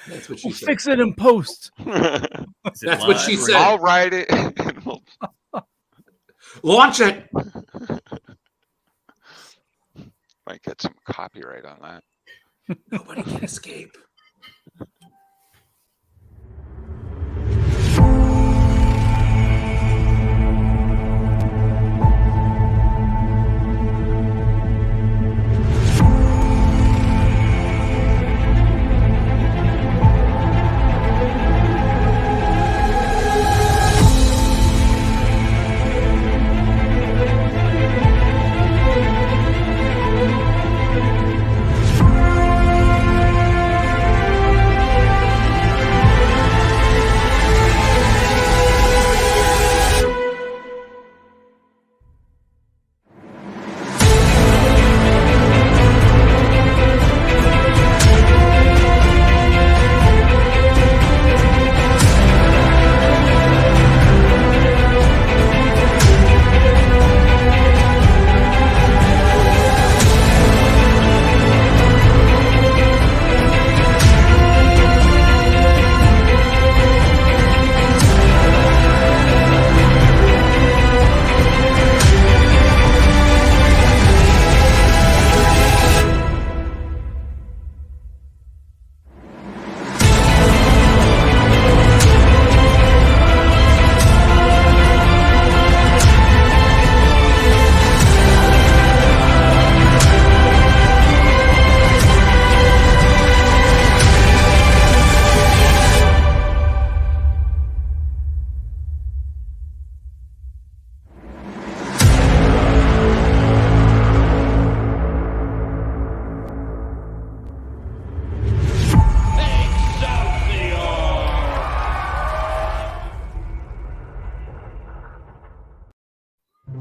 That's what she said. Fix it in post. That's what she said. I'll write it. Launch it. Might get some copyright on that. Nobody can escape.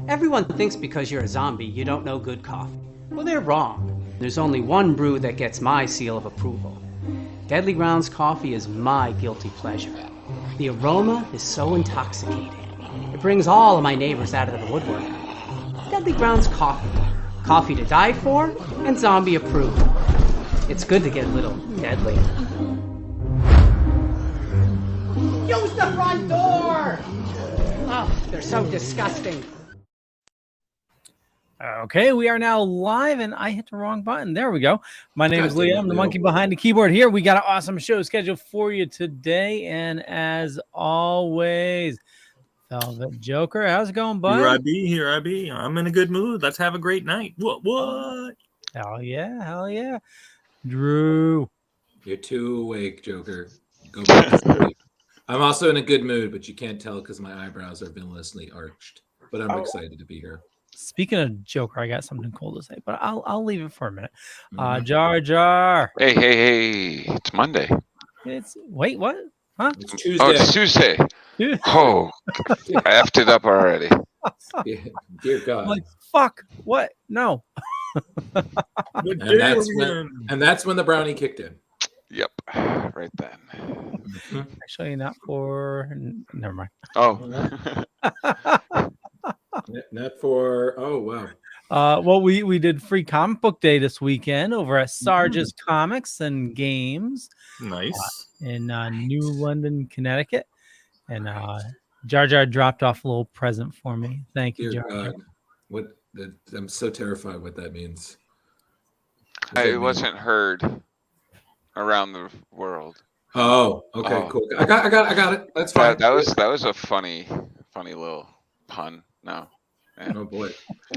Everyone thinks because you're a zombie, you don't know good coffee. Well, they're wrong. There's only one brew that gets my seal of approval. Deadly Grounds coffee is my guilty pleasure. The aroma is so intoxicating. It brings all of my neighbors out of the woodwork. Deadly Grounds coffee. Coffee to die for and zombie approved. It's good to get a little deadly. Use the front door! Oh, they're so disgusting. Okay, we are now live, and I hit the wrong button. There we go. My name is Leo. I'm the monkey behind the keyboard here. We got an awesome show scheduled for you today, and as always, Velvet Joker, how's it going, bud? Here I be. I'm in a good mood. Let's have a great night. What? Hell yeah. Drew. You're too awake, Joker. Go back to sleep. I'm also in a good mood, but you can't tell because my eyebrows are villainously arched. But I'm excited to be here. Speaking of Joker, I got something cool to say, but I'll leave it for a minute. Jar Jar. Hey! It's Monday. Wait, what? Huh? It's Tuesday. Oh, it's Tuesday. Oh, I effed it up already. Dear God. I'm like, fuck. What? No. and that's when the brownie kicked in. Yep, right then. Actually, not for. Never mind. Oh. Not for. Oh wow. Well, we did free comic book day this weekend over at Sarge's Comics and Games. Nice. In New London, Connecticut, and Jar Jar dropped off a little present for me. Thank you, Dear Jar Jar. God. I'm so terrified what that means. It wasn't heard around the world. Oh, okay, cool. I got it. That's fine. That was a funny little pun. No. Man. Oh boy.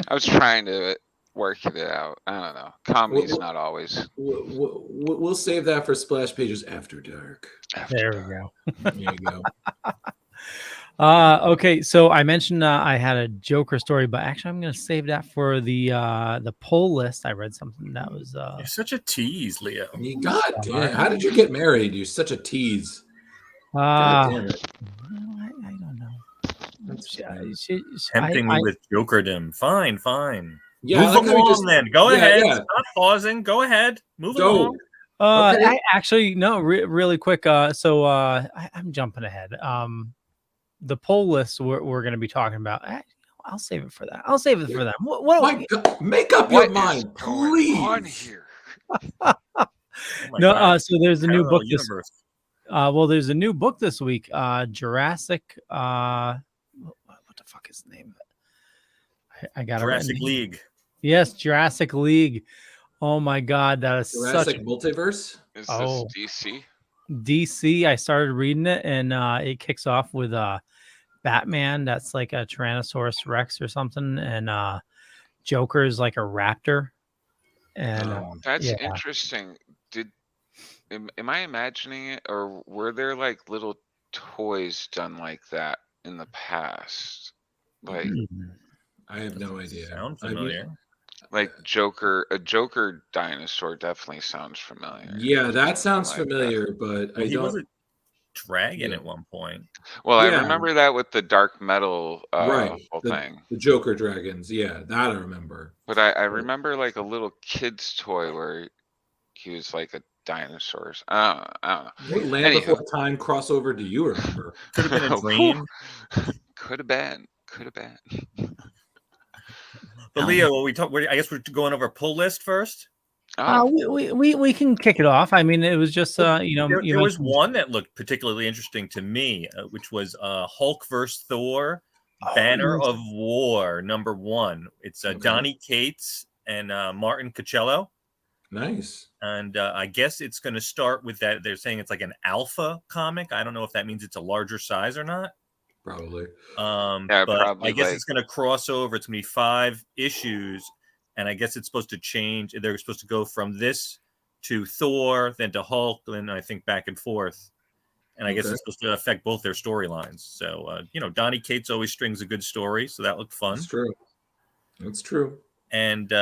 I was trying to work it out. I don't know. Comedy's not always. We'll save that for Splash Pages After Dark. There we go. There you go. Okay, so I mentioned I had a Joker story, but actually I'm going to save that for the poll list. I read something that was. You're such a tease, Leo. God damn! How did you get married? You're such a tease. God damn it! I don't know. Tempting me with Jokerdom. Fine. Yeah, move along then. Go ahead. Stop pausing. Go ahead. Move along. Okay. I actually no, really quick. So I'm jumping ahead. The poll list we're going to be talking about. I'll save it for that. I'll save it for them. What My God, make up your mind, please. On here? No, God, so there's a new parallel book this. universe. Well, there's a new book this week. Jurassic. What the fuck is the name? I got Jurassic it. League. Yes, Jurassic League. Oh my God, that is Jurassic such. Multiverse. Is Oh. this DC? DC. I started reading it, and it kicks off with Batman. That's like a Tyrannosaurus Rex or something, and Joker is like a raptor. And That's yeah, interesting. Am I imagining it, or were there like little toys done like that in the past? Like I have no idea. Sound I mean, familiar? a Joker dinosaur definitely sounds familiar. yeah, that sounds Something like that. familiar, but Well, I he don't. was a dragon Yeah. at one point. Well, Yeah. I remember that with the dark metal Right, whole thing. the Joker dragons. Yeah, that I remember. But I remember like a little kid's toy where he was like a dinosaur. I don't know. What Land Anywho. Before Time crossover do you remember? Could have been a dream. Could have been. But Leo, I guess we're going over a pull list first. we can kick it off. I mean, it was just There was one that looked particularly interesting to me, which was Hulk vs. Thor, Banner of War #1. It's Donny Cates and Martin Cocello. Nice. And I guess it's going to start with that. They're saying it's like an alpha comic. I don't know if that means it's a larger size or not. Probably. But probably I guess it's going to cross over. It's going to be 5 issues. And I guess it's supposed to change. They're supposed to go from this to Thor, then to Hulk, then I think back and forth. And I guess it's supposed to affect both their storylines. So, Donny Cates always strings a good story. So that looked fun. That's true. That's true. And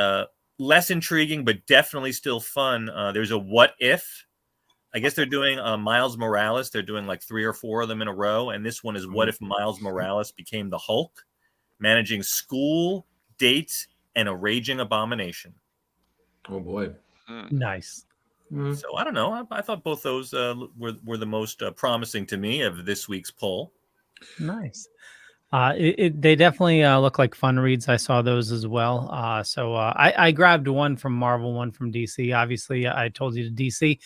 less intriguing, but definitely still fun. There's a What If. I guess they're doing Miles Morales. They're doing like 3 or 4 of them in a row. And this one is What If Miles Morales became the Hulk, managing school, dates, and a raging abomination. Oh boy. Nice. So I don't know. I thought both those were the most promising to me of this week's poll. Nice. They definitely look like fun reads. I saw those as well. So I grabbed one from Marvel, one from DC. Obviously, I told you to DC.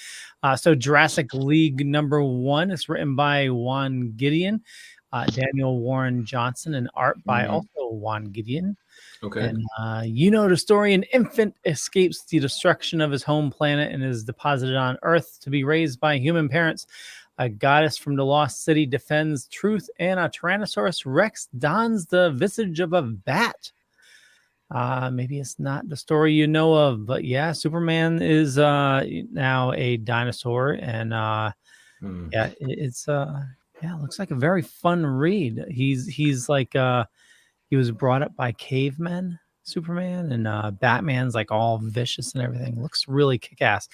So Jurassic League #1 is written by Juan Gideon, Daniel Warren Johnson, and art by also Juan Gideon. Okay. And the story: an infant escapes the destruction of his home planet and is deposited on Earth to be raised by human parents. A goddess from the lost city defends truth, and a Tyrannosaurus Rex dons the visage of a bat. Maybe it's not the story you know of, but yeah, Superman is now a dinosaur, and it looks like a very fun read. He's like he was brought up by cavemen, Superman, and Batman's like all vicious and everything. Looks really kick-ass.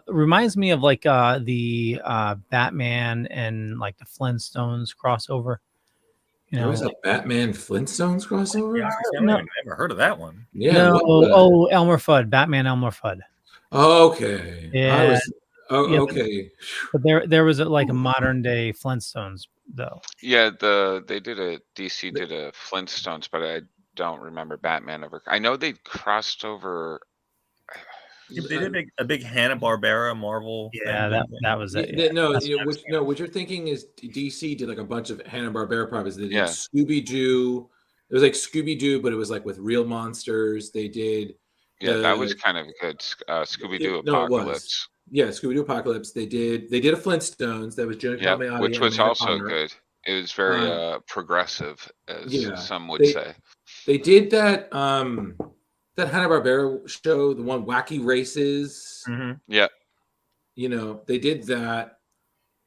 Reminds me of like the Batman and like the Flintstones crossover. There was a Batman Flintstones crossover? Yeah, I've never heard of that one. Yeah. No, Elmer Fudd, Batman Elmer Fudd. Okay. Yeah. Okay. But there was like a modern day Flintstones though. Yeah, DC did a Flintstones, but I don't remember Batman ever. I know they crossed over. They did a big Hanna-Barbera Marvel. Yeah, that was it. Yeah. What you're thinking is DC did like a bunch of Hanna-Barbera properties. They did Yeah. Scooby-Doo. It was like Scooby-Doo, but it was like with real monsters. They did. Yeah, that was kind of good. Scooby-Doo Apocalypse. Yeah, Scooby-Doo Apocalypse. They did a Flintstones that was Joe Palmiotti, which was and also Palmer. good. It was very progressive, as some would say. They did that that Hanna-Barbera show, the one Wacky Races. Mm-hmm. Yeah. They did that.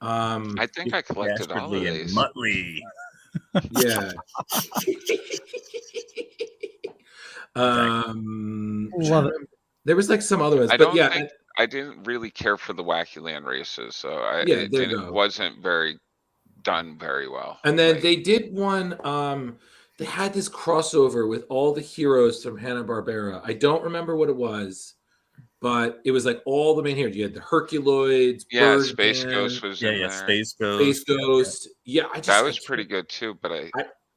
I think I collected all of these. Muttley. Yeah. Love it. There was like some other ones, I didn't really care for the Wacky Land Races, so it wasn't done very well. And then they did one. They had this crossover with all the heroes from Hanna-Barbera. I don't remember what it was, but it was like all the main heroes. You had the Herculoids. Yeah, Space Ghost was in there. Space Ghost. Space Ghost. Yeah, that was pretty good too, but I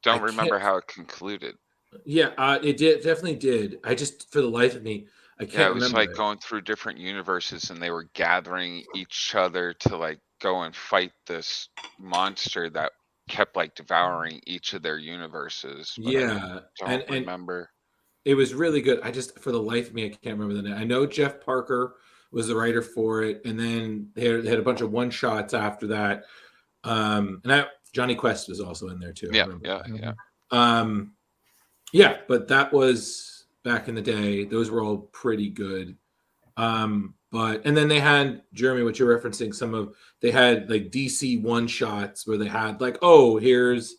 don't remember how it concluded. Yeah, it definitely did. I just, for the life of me, I can't Yeah, it was remember like it. going through different universes, and they were gathering each other to like go and fight this monster that kept like devouring each of their universes. But I Yeah, don't and remember. it was really good. I just, for the life of me, I can't remember the name. I know Jeff Parker was the writer for it, and then they had a bunch of one shots after that. Johnny Quest was also in there too. I Yeah, remember yeah, that. yeah. Yeah, but that was back in the day. Those were all pretty good. But and then they had Jeremy, what you're referencing, they had like DC one shots where they had like, oh, here's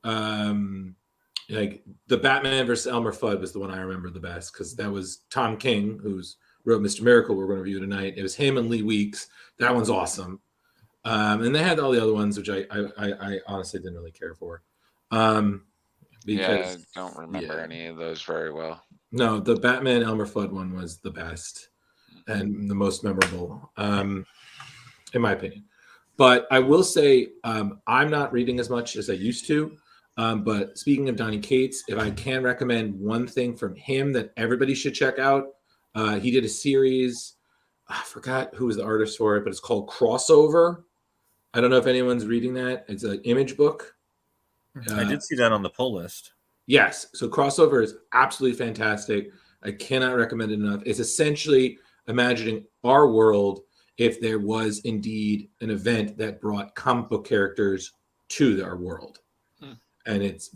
like the Batman versus Elmer Fudd was the one I remember the best because that was Tom King, who's wrote Mr. Miracle we're going to review tonight. It was him and Lee Weeks. That one's awesome. And they had all the other ones, which I honestly didn't really care for. Yeah, I Because don't remember any of those very well. no, the Batman Elmer Fudd one was the best and the most memorable, in my opinion. But I will say I'm not reading as much as I used to. But speaking of Donny Cates, if I can recommend one thing from him that everybody should check out, he did a series. I forgot who was the artist for it, but it's called Crossover. I don't know if anyone's reading that. It's an image book. I did see that on the pull list. Yes. So Crossover is absolutely fantastic. I cannot recommend it enough. It's essentially imagining our world if there was indeed an event that brought comic book characters to our world. And it's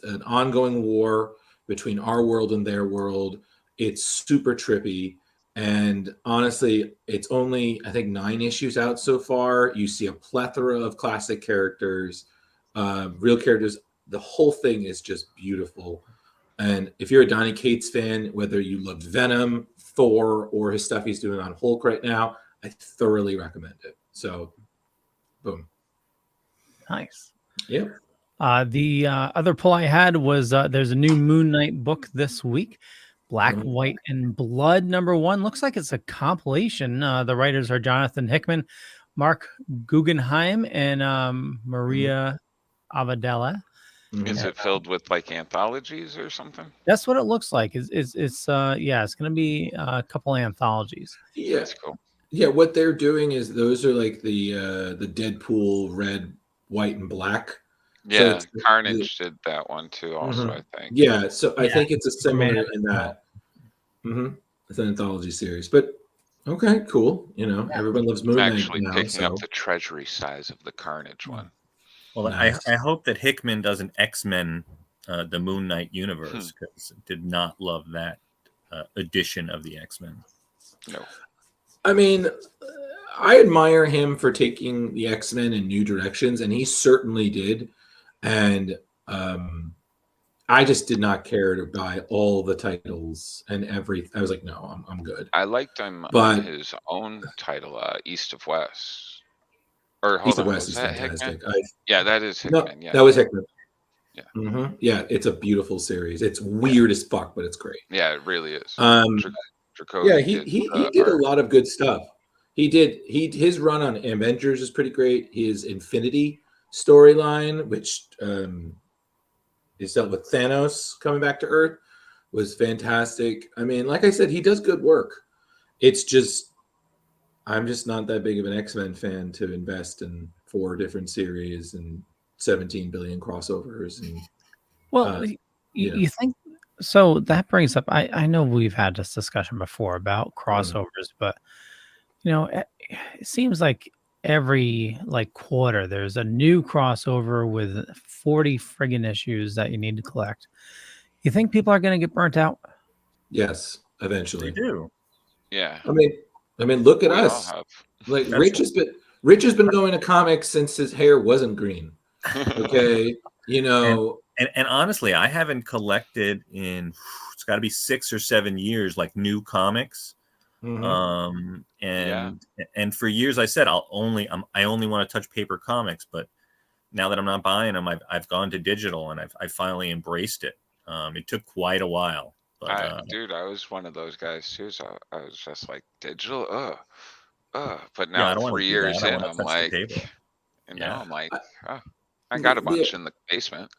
an ongoing war between our world and their world. It's super trippy. And honestly, it's only, I think, 9 issues out so far. You see a plethora of classic characters, real characters. The whole thing is just beautiful. And if you're a Donny Cates fan, whether you loved Venom, Thor, or his stuff he's doing on Hulk right now, I thoroughly recommend it. So, boom. Nice. Yep. The other pull I had was there's a new Moon Knight book this week. Black, White, and Blood #1. Looks like it's a compilation. The writers are Jonathan Hickman, Mark Guggenheim, and Maria Avadella. Is it filled with like anthologies or something? That's what it looks like. It's it's going to be a couple anthologies. Yeah. That's cool. Yeah, what they're doing is those are like the Deadpool red, white, and black. Yeah, So Carnage did that one too, also, I think. Yeah, so I think it's a similar Man. in that. It's an anthology series, but okay, cool. Everyone loves Moon Knight Actually now. picking up So the treasury size of the Carnage one. Well, nice. I hope that Hickman does an X-Men, the Moon Knight universe, because did not love that edition of the X-Men. No. I mean, I admire him for taking the X-Men in new directions, and he certainly did. And I just did not care to buy all the titles and everything. I was like, no, I'm good. I liked him But on his own title, East of West. Or hold East on, of West was is that fantastic. Hickman? Yeah, that is No, Hickman. Yeah, that was Hickman. Yeah. Yeah, it's a beautiful series. It's weird as fuck, but it's great. Yeah, it really is. Yeah, he did a lot of good stuff. His run on Avengers is pretty great. His Infinity storyline, which is dealt with Thanos coming back to Earth, was fantastic. I mean, like I said, he does good work. It's just I'm just not that big of an X-Men fan to invest in 4 different series and 17 billion crossovers. And Well, you think so? That brings up. I know we've had this discussion before about crossovers, but it seems like every quarter there's a new crossover with 40 friggin' issues that you need to collect. You think people are going to get burnt out? yes, eventually. They do. Yeah. I mean, look at We all us. have. Like Rich has been going to comics since his hair wasn't green. Okay, And honestly, I haven't collected in it's got to be 6 or 7 years like new comics. And for years I said I only want to touch paper comics, but now that I'm not buying them, I've gone to digital and I've finally embraced it. It took quite a while. But, dude, I was one of those guys too. So I was just like digital, but now I don't 3 years in, I'm like, I'm like, oh. I got a bunch in the basement.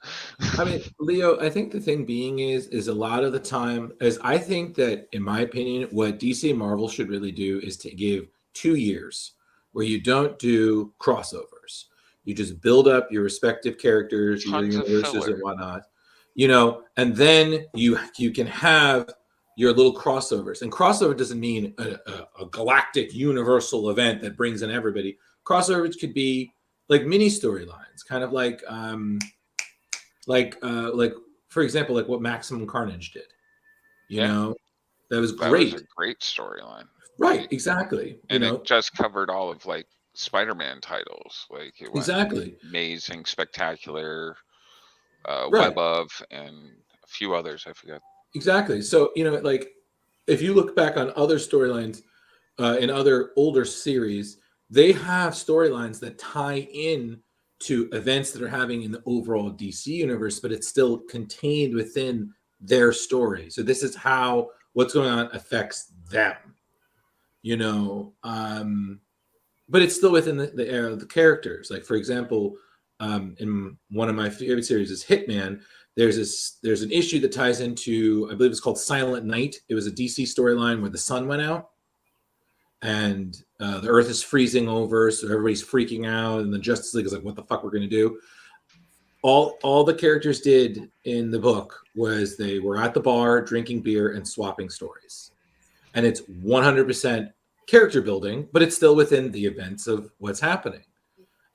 I mean, Leo, I think the thing being is a lot of the time, as I think that, in my opinion, what DC and Marvel should really do is to give 2 years where you don't do crossovers. You just build up your respective characters, your Tons of universes filler. and whatnot, you know, and then you can have your little crossovers. And crossover doesn't mean a galactic universal event that brings in everybody. Crossovers could be like mini storylines, kind of like for example, like what Maximum Carnage did. You know, that was great. That was a great storyline. Right, exactly. And it just covered all of like Spider-Man titles. Like it went exactly Amazing, Spectacular, right. Web of, and a few others. I forgot. Exactly. So, you know, like if you look back on other storylines in other older series, they have storylines that tie in to events that are happening in the overall DC universe, but it's still contained within their story. So this is how what's going on affects them, you know. But it's still within the era of the characters. Like, for example, in one of my favorite series is Hitman. There's an issue that ties into, I believe it's called Silent Night. It was a DC storyline where the sun went out and the earth is freezing over, so everybody's freaking out, and the Justice League is like, what the fuck we're going to do? All the characters did in the book was they were at the bar drinking beer and swapping stories. And it's 100% character building, but it's still within the events of what's happening.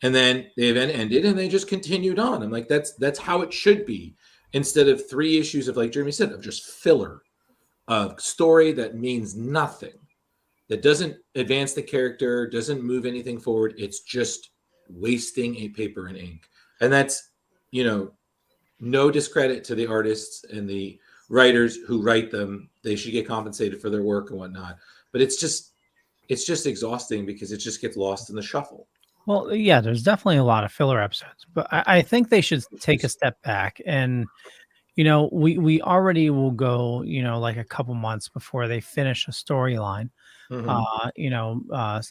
And then the event ended and they just continued on. I'm like, that's how it should be, instead of 3 issues of, like Jeremy said, of just filler, of story that means nothing, that doesn't advance the character, doesn't move anything forward. It's just wasting a paper and ink. And that's, you know, no discredit to the artists and the writers who write them. They should get compensated for their work and whatnot. But it's just exhausting because it just gets lost in the shuffle. Well, yeah, there's definitely a lot of filler episodes, but I think they should take a step back. And, you know, we already will go, you know, like a couple months before they finish a storyline. You know,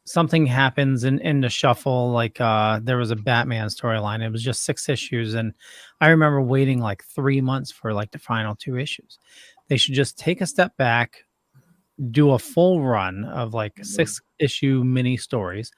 something happens in the shuffle. Like there was a Batman storyline. It was just 6 issues. And I remember waiting like 3 months for like the final 2 issues. They should just take a step back, do a full run of like 6-issue mini stories,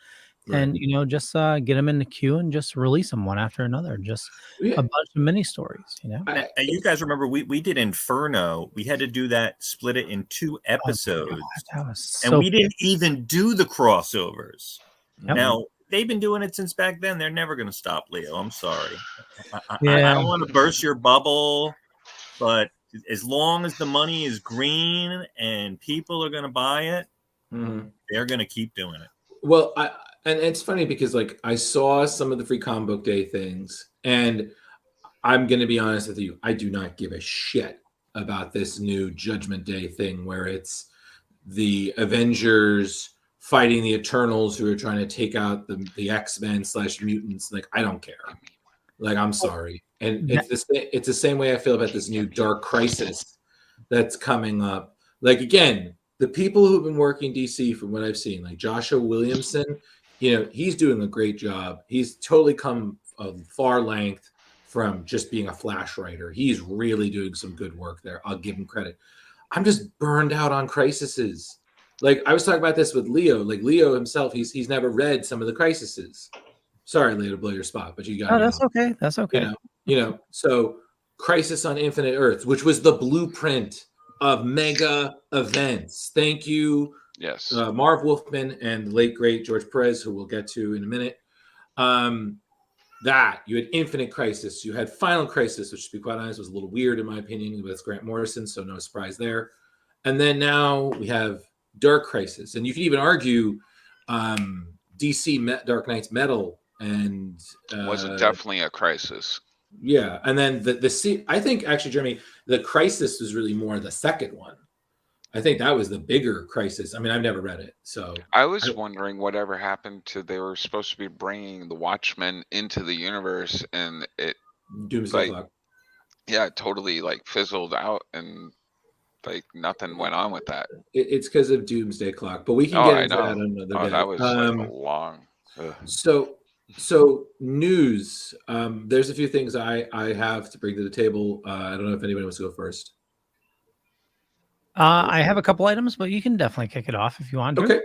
and, you know, just get them in the queue and just release them one after another. Just a bunch of mini stories, you know. And you guys remember we did Inferno. We had to do that, split it in 2 episodes. That was and we didn't even do the crossovers. Yep. Now, they've been doing it since back then. They're never going to stop, Leo. I'm sorry. I don't want to burst your bubble, but as long as the money is green and people are going to buy it, they're going to keep doing it. Well, and it's funny because, like, I saw some of the free comic book day things, and I'm going to be honest with you, I do not give a shit about this new Judgment Day thing where it's the Avengers fighting the Eternals who are trying to take out the X-Men / mutants. Like, I don't care. Like, I'm sorry. And it's the same way I feel about this new Dark Crisis that's coming up. Like, again, the people who've been working DC, from what I've seen, like Joshua Williamson, you know, he's doing a great job. He's totally come a far length from just being a Flash writer. He's really doing some good work there. I'll give him credit. I'm just burned out on crises. Like, I was talking about this with Leo. Like, Leo himself, he's never read some of the crises. Sorry, Leo, to blow your spot, but you got. Oh, that's okay. That's okay. You know. So, Crisis on Infinite Earths, which was the blueprint of mega events. Thank you, yes, Marv Wolfman and the late great George Perez, who we'll get to in a minute. That you had Infinite Crisis, you had Final Crisis, which, to be quite honest, was a little weird in my opinion, but it's Grant Morrison, so no surprise there. And then now we have Dark Crisis, and you could even argue DC Dark Knight's Metal and was definitely a crisis. Yeah, and then the I think actually, Jeremy, the Crisis was really more the second one. I think that was the bigger crisis. I mean, I've never read it, so I was wondering whatever happened to. They were supposed to be bringing the Watchmen into the universe, and it Doomsday Clock. Yeah, totally like fizzled out, and like nothing went on with that. It's because of Doomsday Clock, but we can get into that another day. That was like a long. So So news. There's a few things I have to bring to the table. I don't know if anybody wants to go first. I have a couple items, but you can definitely kick it off if you want to. Okay.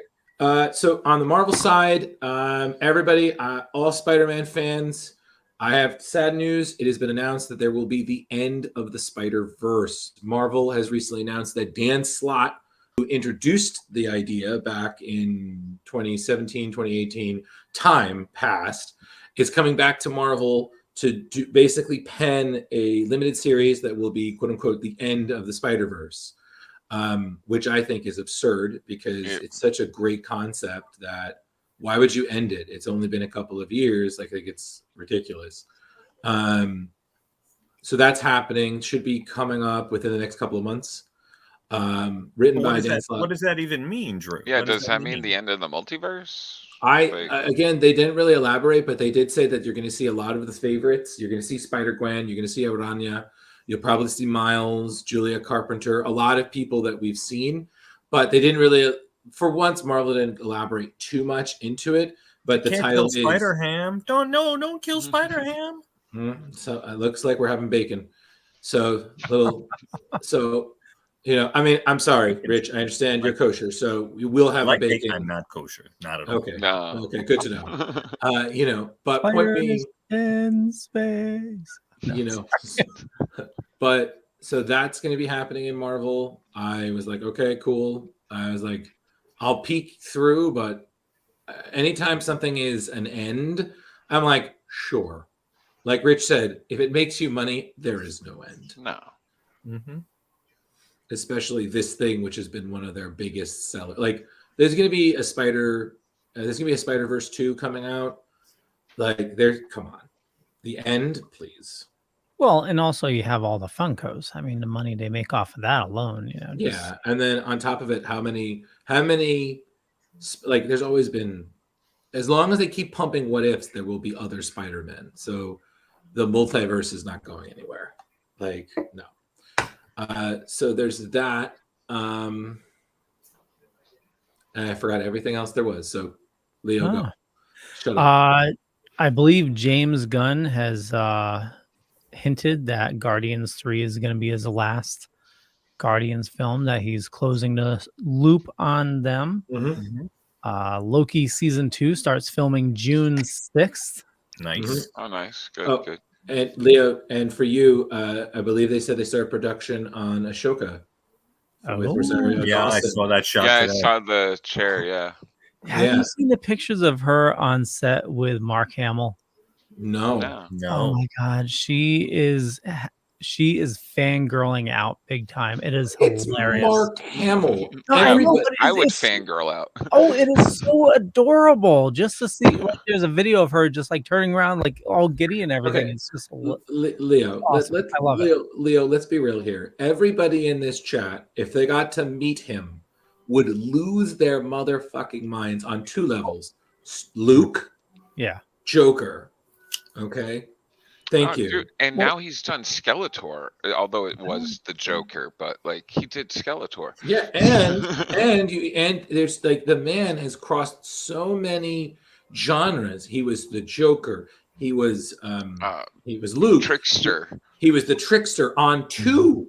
So on the Marvel side, everybody, all Spider-Man fans, I have sad news. It has been announced that there will be the end of the Spider-Verse. Marvel has recently announced that Dan Slott, who introduced the idea back in 2017, 2018, time passed, is coming back to Marvel to basically pen a limited series that will be, quote unquote, the end of the Spider-Verse. Which I think is absurd because it's such a great concept that why would you end it? It's only been a couple of years. I think it's ridiculous. So that's happening. Should be coming up within the next couple of months. Written by Dan Slott. What does that even mean, Drew? Yeah, does that mean the end of the multiverse? Again, they didn't really elaborate, but they did say that you're going to see a lot of the favorites. You're going to see Spider-Gwen. You're going to see Aranya. You'll probably see Miles, Julia Carpenter, a lot of people that we've seen, but they didn't really, for once, Marvel didn't elaborate too much into it. But the title is Spider-Ham. Don't kill Spider-Ham. So it looks like we're having bacon. So I mean, I'm sorry, Rich. I understand you're kosher, so we will have a bacon. I'm not kosher, not at all. Okay, no. Okay, good to know. But point being, in space. But so that's going to be happening in Marvel. I was like, okay, cool. I was like, I'll peek through, but anytime something is an end, I'm like, sure. Like Rich said, if it makes you money, there is no end. No. Mm-hmm. Especially this thing, which has been one of their biggest sellers. Like, there's going to be a Spider-Verse 2 coming out. Like, come on. The end, please. Well, and also you have all the Funkos. I mean, the money they make off of that alone, Yeah, and then on top of it, how many? Like, there's always been, as long as they keep pumping what ifs, there will be other Spider-Men. So the multiverse is not going anywhere. Like, no. So there's that. And I forgot everything else there was. So Leo, go. Shut up. I believe James Gunn has hinted that Guardians 3 is going to be his last Guardians film, that he's closing the loop on them. Mm-hmm. Loki season 2 starts filming June 6th. Nice. Mm-hmm. Oh, nice. Good, good. And Leo, and for you, I believe they said they started production on Ashoka. Yeah, I saw that shot. Yeah, today. I saw the chair. Yeah. Have you seen the pictures of her on set with Mark Hamill? No. Oh my God, she is fangirling out big time. It is hilarious. It's Mark Hamill. I would fangirl out. Oh, it is so adorable just to see. Like, there's a video of her just like turning around, like all giddy and everything. Okay. It's just Leo. Awesome. I love it. Leo, let's be real here. Everybody in this chat, if they got to meet him, would lose their motherfucking minds on two levels. Luke, Joker. Okay. Thank you. Dude, and now he's done Skeletor, although it was the Joker, but like he did Skeletor. Yeah, and there's like the man has crossed so many genres. He was the Joker. He was Luke. Trickster. He was the trickster on two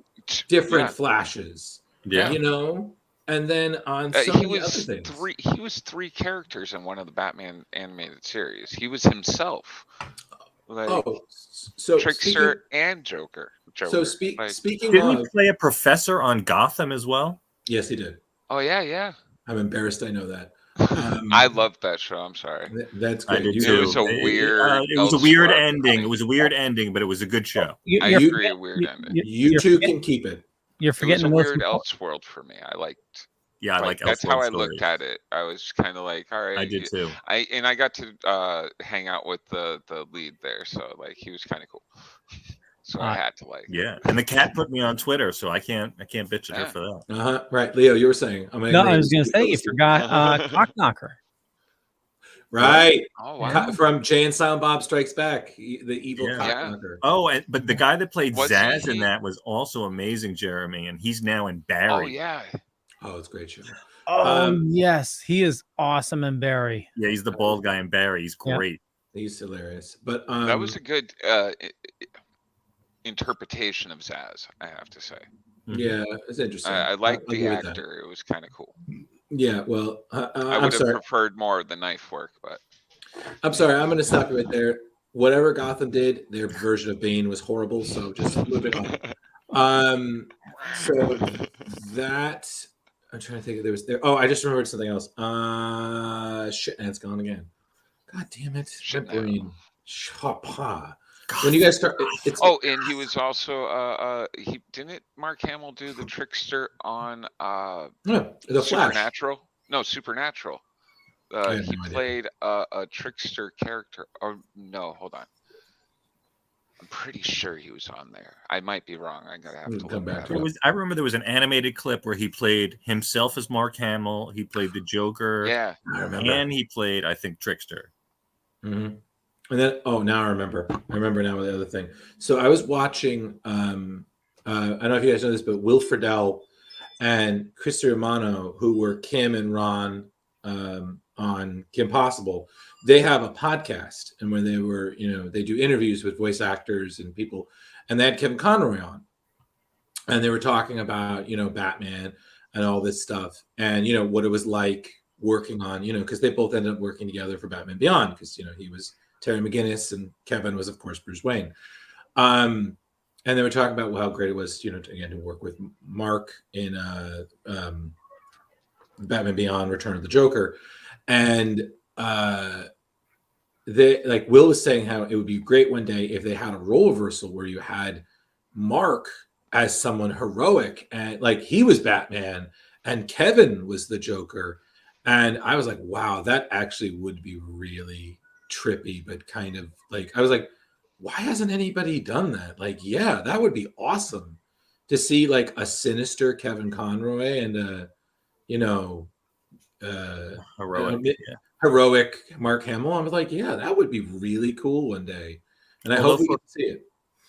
different Flashes. Yeah. And then on so many other things. He was three characters in one of the Batman animated series. He was himself. So Trickster and Joker. So speaking didn't he play a professor on Gotham as well? Yes, he did. Oh yeah. I'm embarrassed. I know that. I loved that show. I'm sorry. That's good. It was a weird. It was a weird ending. It was a weird ending, but it was a good show. I agree. A weird ending. You two can keep it. You're forgetting it was a weird Elseworld for me. I liked. Yeah, I like that's Elseworld how I stories. looked at it. I was kind of like, all right. I did too. I got to hang out with the lead there, so like he was kind of cool. So I had to like. Yeah, and the cat put me on Twitter, so I can't bitch at her for that. Right, Leo, you were saying. I was going to say you forgot Cockknocker. Right. Oh, wow. From Jay and Silent Bob Strikes Back, the evil Cockknocker. Oh, but the guy that played Zaz in that was also amazing, Jeremy, and he's now in Barry. Oh yeah. Oh, it's a great show. Oh yes, he is awesome in Barry. Yeah, he's the bald guy in Barry. He's great. He's hilarious. But That was a good interpretation of Zaz, I have to say. yeah, it's interesting. I liked I'll the give it that. actor. It was kind of cool. Yeah, well, I I'm would have sorry. preferred more of the knife work, but I'm sorry. I'm going to stop you right there. Whatever Gotham did, their version of Bane was horrible. So just moving on. So that I'm trying to think. There was there. Oh, I just remembered something else. Shit, and it's gone again. God damn it, Shit, my no. brain. Shapa. When you guys start, it's Oh, and he was also he didn't Mark Hamill do the trickster on the Flash. Supernatural? No, Supernatural. I have He no idea. played a trickster character. Or no, hold on. I'm pretty sure he was on there. I might be wrong. I'm gonna have to Come look back that to up. it. I remember there was an animated clip where he played himself as Mark Hamill. He played the Joker. Yeah. I remember. And he played, I think, Trickster. Mm-hmm. And then, now I remember. I remember now the other thing. So I was watching. I don't know if you guys know this, but Will Friedle and Christy Romano, who were Kim and Ron on Kim Possible, they have a podcast. And when they were, they do interviews with voice actors and people, and they had Kevin Conroy on, and they were talking about, Batman and all this stuff, and what it was like working on, because they both ended up working together for Batman Beyond, because he was Terry McGinnis and Kevin was, of course, Bruce Wayne. And they were talking about how great it was, to work with Mark in Batman Beyond, Return of the Joker. And they, like Will was saying, how it would be great one day if they had a role reversal where you had Mark as someone heroic, and like he was Batman and Kevin was the Joker. And I was like, wow, that actually would be really trippy, but kind of like, I was like, why hasn't anybody done that? Like, yeah, that would be awesome to see like a sinister Kevin Conroy and Heroic. heroic Mark Hamill. I was like, yeah, that would be really cool one day. And I hope we get to see it.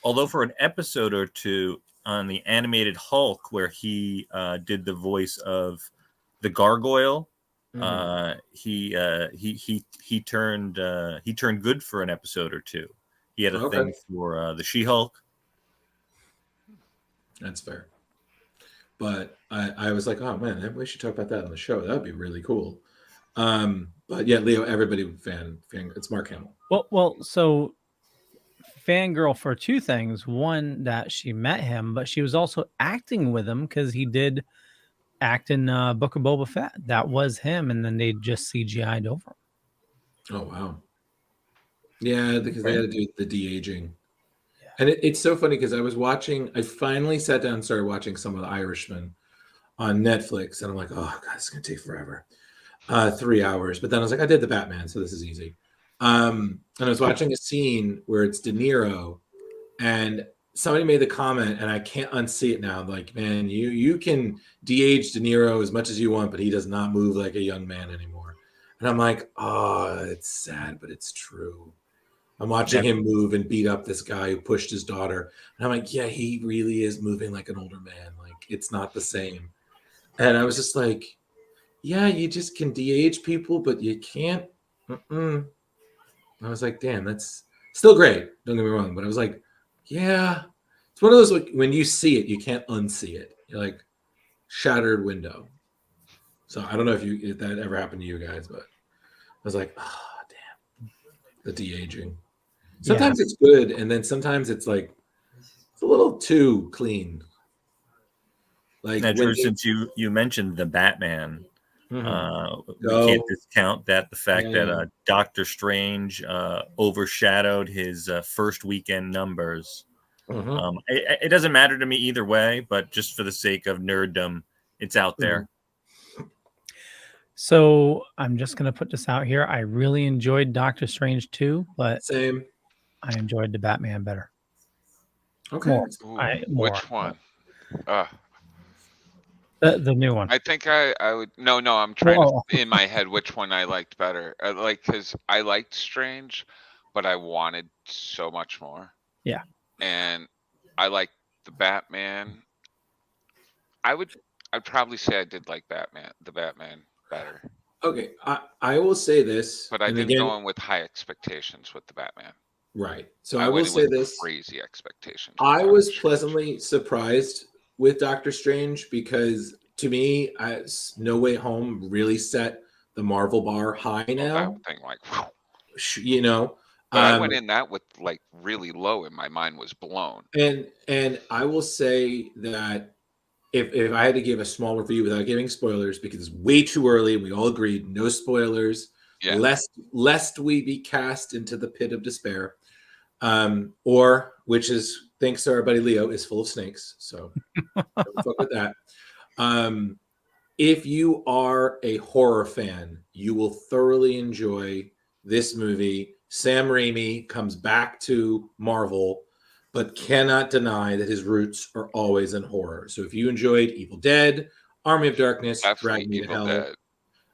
Although for an episode or two on the animated Hulk, where he did the voice of the Gargoyle, he turned good for an episode or two. He had a thing for the She-Hulk. That's fair. But I was like, oh man, we should talk about that on the show. That would be really cool. But yeah, Leo, everybody fan. It's Mark Hamill. Well, so fangirl for two things. One, that she met him, but she was also acting with him because he did act in Book of Boba Fett. That was him, and then they just CGI'd over him. Oh wow. Yeah, because they had to do the de-aging. Yeah. And it's so funny because I finally sat down and started watching some of The Irishman on Netflix, and I'm like, oh god, it's gonna take forever. 3 hours. But then I was like, I did the Batman, so this is easy. And I was watching a scene where it's De Niro, and somebody made the comment, and I can't unsee it now. Like, man, you can de-age De Niro as much as you want, but he does not move like a young man anymore. And I'm like, oh, it's sad, but it's true. I'm watching him move and beat up this guy who pushed his daughter. And I'm like, yeah, he really is moving like an older man. Like, it's not the same. And I was just like, yeah, you just can de-age people, but you can't. I was like, damn, that's still great. Don't get me wrong. But I was like, yeah. It's one of those, like, when you see it, you can't unsee it. You're like, shattered window. So I don't know if that ever happened to you guys, but I was like, oh, damn. The de-aging. Sometimes it's good, and then sometimes it's like, it's a little too clean. Like, now, Drew, since you mentioned the Batman, we can't discount the fact that Doctor Strange overshadowed his first weekend numbers. It doesn't matter to me either way, but just for the sake of nerddom, it's out there. So I'm just going to put this out here. I really enjoyed Doctor Strange 2, but same. I enjoyed the Batman better. Okay. Which one? The new one. I think I would. No, I'm trying to in my head which one I liked better. Because I liked Strange, but I wanted so much more. Yeah. And I liked the Batman. I'd probably say I did like the Batman better. Okay, I will say this, But I and didn't again, go in with high expectations with the Batman. right. So I I will went in say with this: crazy expectations. With I Doctor was Strange. pleasantly surprised with Doctor Strange because, to me, No Way Home really set the Marvel bar high Oh, that now. thing, like, whew. You know, But I went in that with like really low, and my mind was blown. and I will say that if I had to give a small review without giving spoilers, because it's way too early, and we all agreed no spoilers, Yeah. lest we be cast into the pit of despair, or which is thanks to our buddy Leo is full of snakes, so don't fuck with that. If you are a horror fan, you will thoroughly enjoy this movie. Sam Raimi comes back to Marvel, but cannot deny that his roots are always in horror. So if you enjoyed Evil Dead, Army of Darkness, Definitely Drag Me to Evil Hell, Dead.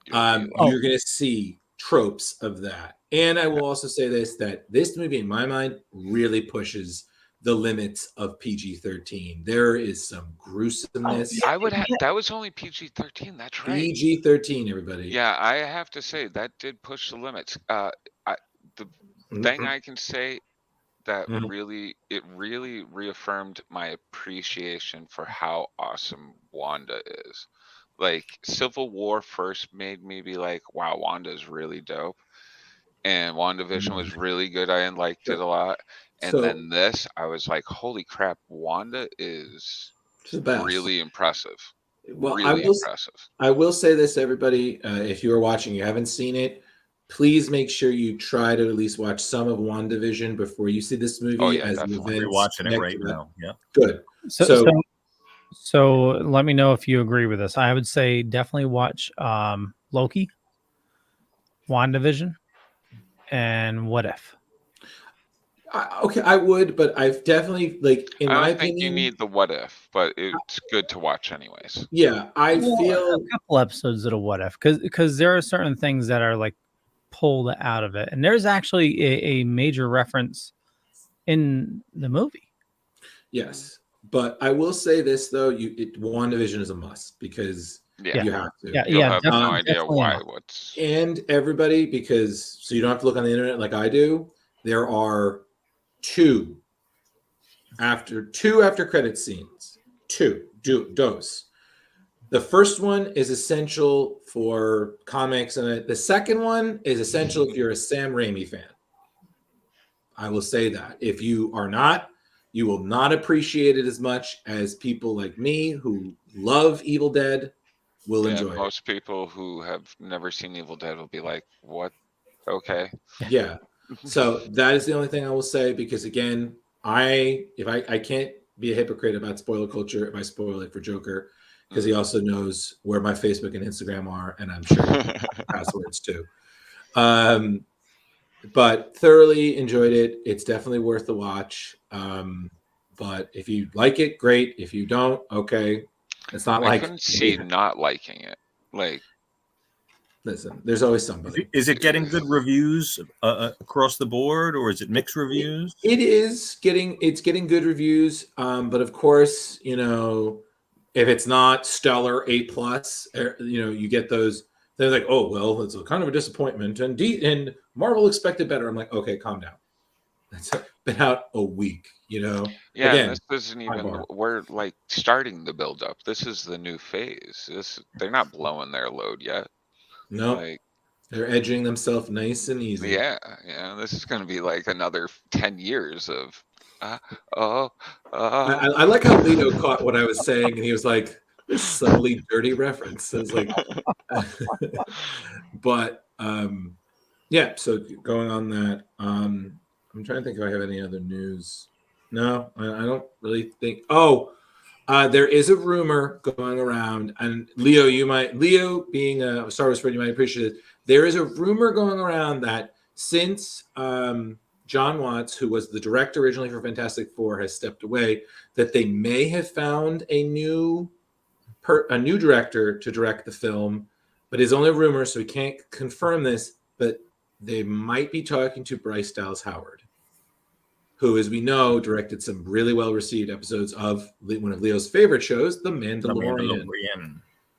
You'll be you're going to see tropes of that. And I will also say this, that this movie, in my mind, really pushes the limits of PG-13. There is some gruesomeness. I would have. That was only PG-13. That's right. PG-13, everybody. Yeah, I have to say that did push the limits. The thing I can say that Mhm. really reaffirmed my appreciation for how awesome Wanda is. Like Civil War first made me be like, wow, Wanda's really dope. And WandaVision was really good. I liked it a lot. And So then this, I was like, holy crap, Wanda is it's the best. really impressive. Well, Really impressive. I will say this, everybody. If you are watching, you haven't seen it, please make sure you try to at least watch some of WandaVision before you see this movie. Oh, yeah, as the definitely. We're events watching it connect right to that. now. Yeah. Good. So let me know if you agree with this. I would say definitely watch Loki, WandaVision, and What If. Okay, I would, but I've definitely, like, in I my don't think you opinion, need the what if, but it's good to watch anyways. yeah, I Well, feel a couple episodes of What If, because there are certain things that are like pulled out of it, and there's actually a major reference in the movie. yes, but I will say this though: WandaVision is a must because Yeah. you have to. Yeah, You'll yeah, have no definitely, idea definitely why. enough. What's And everybody, because so you don't have to look on the internet like I do. There are two after credit scenes. Dose. The first one is essential for comics, and the second one is essential if you're a Sam Raimi fan. I will say that. If you are not, you will not appreciate it as much as people like me who love Evil Dead will yeah, enjoy it. most people who have never seen Evil Dead will be like, what? Okay. Yeah. So that is the only thing I will say, because again, I can't be a hypocrite about spoiler culture if I spoil it for Joker, because he also knows where my Facebook and Instagram are, and I'm sure passwords too. But thoroughly enjoyed it. It's definitely worth the watch. But if you like it, great. If you don't, okay. It's not I like, couldn't see not liking it. Like, listen, there's always somebody. Is it getting good reviews across the board, or is it mixed reviews? It's getting good reviews. But of course, if it's not stellar A+, you get those. They're like, oh well, it's a kind of a disappointment, and Marvel expected better. I'm like, okay, calm down. It's been out a week, yeah, Again, and this isn't even. bar. We're like starting the build up. This is the new phase. They're not blowing their load yet. No, Like, they're edging themselves nice and easy. yeah, this is gonna be like another 10 years of. I like how Leo caught what I was saying, and he was like, "This subtly dirty reference." I was like, but yeah. So going on that, I'm trying to think if I have any other news. No, I don't really think. Oh, there is a rumor going around, and Leo being a Star Wars fan, you might appreciate it. There is a rumor going around that since John Watts, who was the director originally for Fantastic Four, has stepped away, that they may have found a new director to direct the film, but it's only a rumor, so we can't confirm this. But they might be talking to Bryce Dallas Howard, who, as we know, directed some really well-received episodes of one of Leo's favorite shows, The Mandalorian. The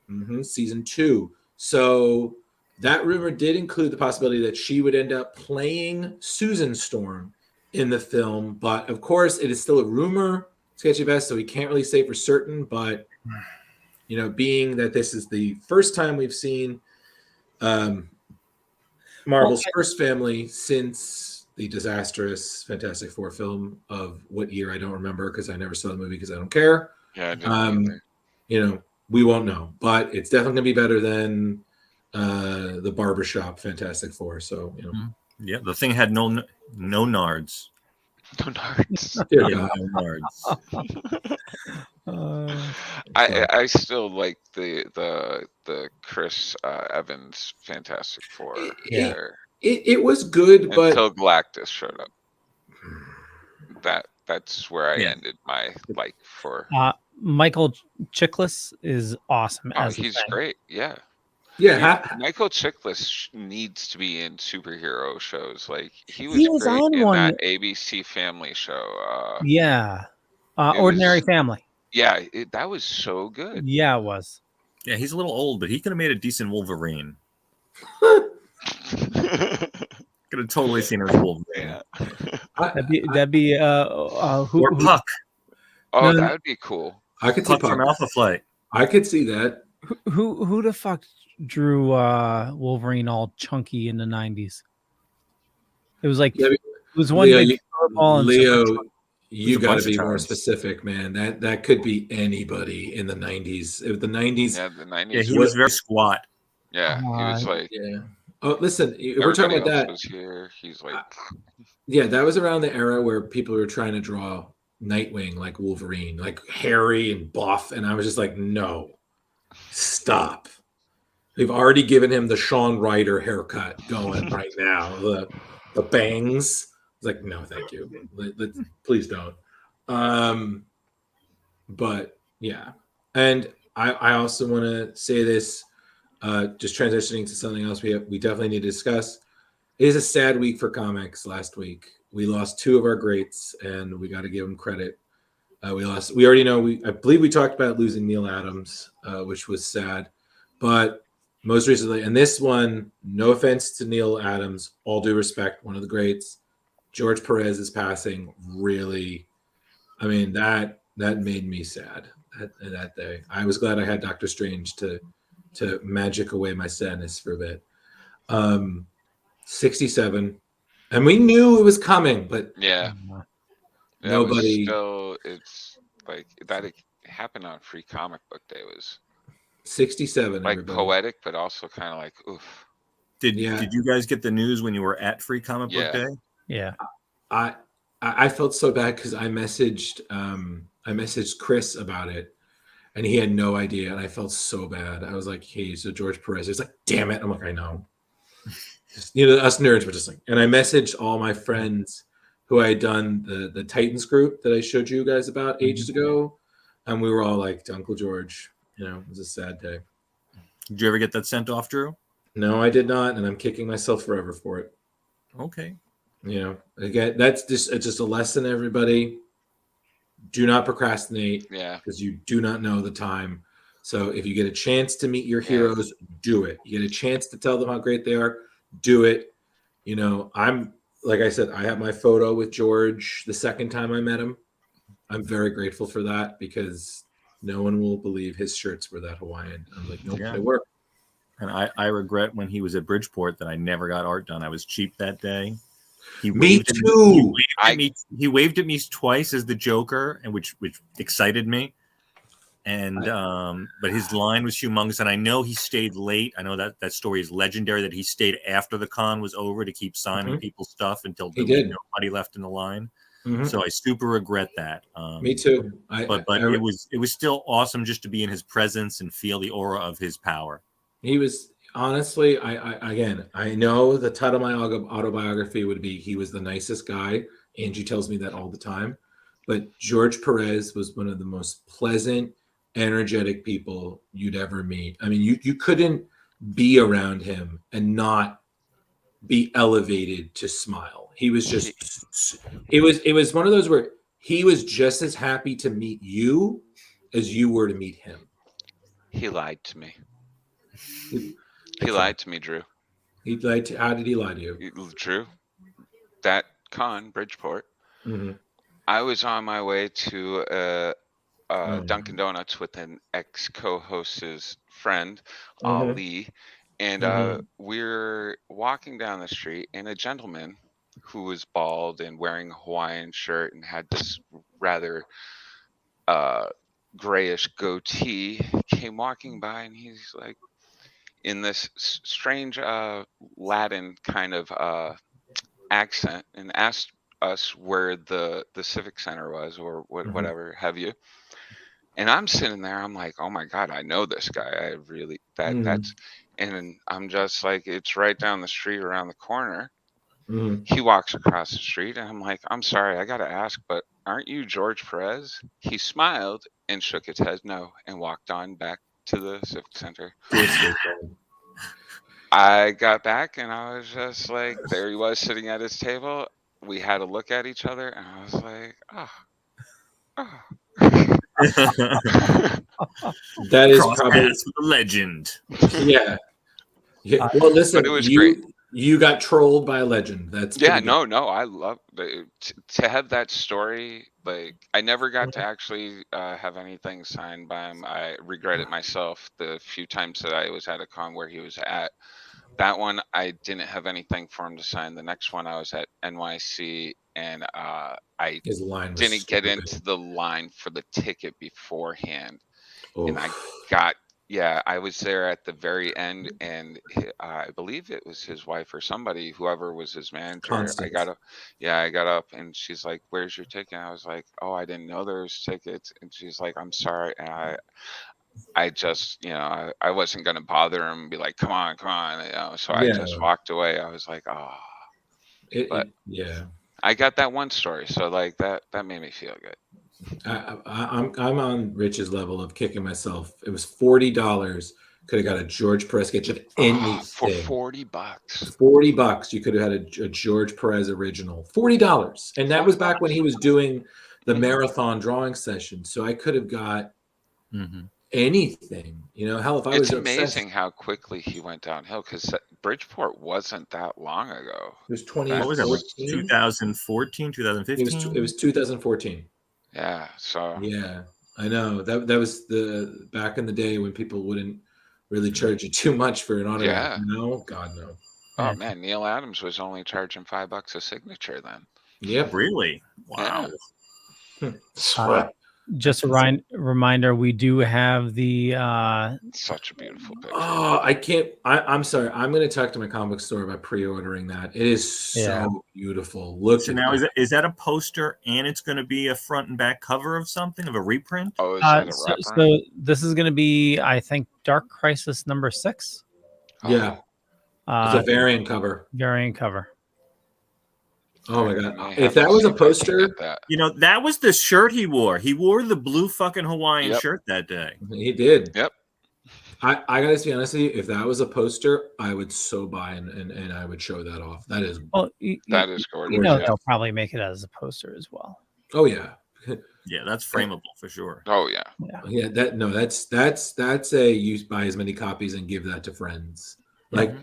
Mandalorian. Season 2. So that rumor did include the possibility that she would end up playing Susan Storm in the film. But of course, it is still a rumor, sketchy best, so we can't really say for certain. But being that this is the first time we've seen Marvel's first family since the disastrous Fantastic Four film of what year I don't remember because I never saw the movie because I don't care. Yeah, I didn't either. We won't know, but it's definitely gonna be better than the barbershop Fantastic Four. So Yeah, the thing had no nards. No nards. Yeah, no nards. I still like the Chris Evans Fantastic Four. It was good, but until Galactus showed up. That's where I ended my like for. Michael Chiklis is awesome. He's great. Yeah. Michael Chiklis needs to be in superhero shows. Like he was great on in one that ABC Family show. Ordinary Family. Yeah, that was so good. Yeah, it was. Yeah, he's a little old, but he could have made a decent Wolverine. Could have totally seen him as Wolverine. Yeah. That'd be or Puck. Oh, that would be cool. I could see Puck from Alpha Flight. I could see that. Who the fuck drew Wolverine all chunky in the 90s? It was like it was one Leo, you got to be more specific, man. That could be anybody in the 90s. If the 90s, yeah, the 90s. Yeah, he was very squat. Yeah, he was like. Yeah. Oh, listen, we're talking about that. Was here. He's like. Yeah, that was around the era where people were trying to draw Nightwing like Wolverine, like hairy and buff, and I was just like, no, stop. They've already given him the Sean Ryder haircut going right now. The bangs. It's like, no, thank you. Please don't. But yeah, and I also want to say this. Just transitioning to something else we definitely need to discuss. It is a sad week for comics. Last week we lost two of our greats, and we got to give them credit. We already know. I believe we talked about losing Neil Adams, which was sad. But most recently, and this one, no offense to Neil Adams, all due respect, one of the greats. George Perez is passing. Really, I mean that made me sad that day. I was glad I had Doctor Strange to magic away my sadness for a bit. 67, and we knew it was coming, but nobody. It's like that. It happened on Free Comic Book Day. It was 67, like everybody. Poetic, but also kind of like oof. Did you guys get the news when you were at Free Comic Book Day? Yeah. I felt so bad because I messaged Chris about it. And he had no idea, and I felt so bad. I was like, "Hey, so George Perez." He's like, "Damn it!" I'm like, "I know." Us nerds were just like. And I messaged all my friends who I had done the Titans group that I showed you guys about ages ago, and we were all like, "Uncle George," it was a sad day. Did you ever get that sent off, Drew? No, I did not, and I'm kicking myself forever for it. Okay. Again, that's just a lesson, everybody. Do not procrastinate because you do not know the time. So if you get a chance to meet your heroes, do it. You get a chance to tell them how great they are, do it. I'm like I said, I have my photo with George the second time I met him. I'm very grateful for that because no one will believe his shirts were that Hawaiian. I'm like, nope, they were. And I regret when he was at Bridgeport that I never got art done. I was cheap that day. Me too. He waved at me twice as the Joker, and which excited me. And but his line was humongous, and I know he stayed late. I know that story is legendary that he stayed after the con was over to keep signing people's stuff until nobody left in the line. Mm-hmm. So I super regret that. Me too. But it was still awesome just to be in his presence and feel the aura of his power. He was. Honestly, I know the title of my autobiography would be "He was the nicest guy." Angie tells me that all the time. But George Perez was one of the most pleasant, energetic people you'd ever meet. I mean, you couldn't be around him and not be elevated to smile. He was just. It was one of those where he was just as happy to meet you as you were to meet him. He lied to me. He lied to me, Drew. He lied to, how did he lie to you? Drew, that con, Bridgeport, I was on my way to Dunkin' Donuts with an ex-co-host's friend, Ali, and we're walking down the street, and a gentleman who was bald and wearing a Hawaiian shirt and had this rather grayish goatee came walking by, and he's like in this strange Latin kind of accent, and asked us where the Civic Center was, or whatever have you. And I'm sitting there, I'm like, oh my God, I know this guy. I really, that's, and I'm just like, it's right down the street around the corner. He walks across the street, and I'm like, I'm sorry, I got to ask, but aren't you George Perez? He smiled and shook his head no, and walked on back to the Civic Center. I got back, and I was just like, there he was sitting at his table. We had a look at each other, and I was like, oh. That is Cross probably paths with a legend. Yeah. Well, listen, but it was great. You got trolled by a legend. That's no. I love to have that story. Like, I never got to actually have anything signed by him. I regret it myself. The few times that I was at a con where he was at, that one I didn't have anything for him to sign. The next one I was at NYC, and I didn't get into the line for the ticket beforehand. And I got, I was there at the very end, and I believe it was his wife or somebody, whoever was his manager. I got up, and she's like, "Where's your ticket?" And I was like, "Oh, I didn't know there was tickets." And she's like, "I'm sorry." And I just, I wasn't going to bother him and be like, come on. So I just walked away. I was like, oh. I got that one story. So like that made me feel good. I'm on Rich's level of kicking myself. It was $40. Could have got a George Perez sketch of anything. For $40. $40. You could have had a George Perez original. $40. And that was back when he was doing the marathon drawing session. So I could have got anything, hell, if I was amazing how quickly he went downhill, because Bridgeport wasn't that long ago. It was 2014, 2015. It was 2014. Yeah, so I know that was the back in the day when people wouldn't really charge you too much for an autograph. No, God no. Oh man, Neil Adams was only charging $5 a signature then. Yep. Really? Wow. Just a reminder, we do have the such a beautiful picture. Oh, I can't. I'm sorry. I'm going to talk to my comic store about pre-ordering that. It is so beautiful. Look. So now is that a poster, and it's going to be a front and back cover of something, of a reprint? Oh, is that a so this is going to be, I think, Dark Crisis #6. Yeah, it's a variant cover. Oh my God! If that was a poster, that was the shirt he wore. He wore the blue fucking Hawaiian shirt that day. He did. Yep. I gotta be honest with you. If that was a poster, I would so buy and I would show that off. That is that is gorgeous. They'll probably make it as a poster as well. Oh yeah. Yeah, that's frameable for sure. Oh yeah. That's a you buy as many copies and give that to friends. Like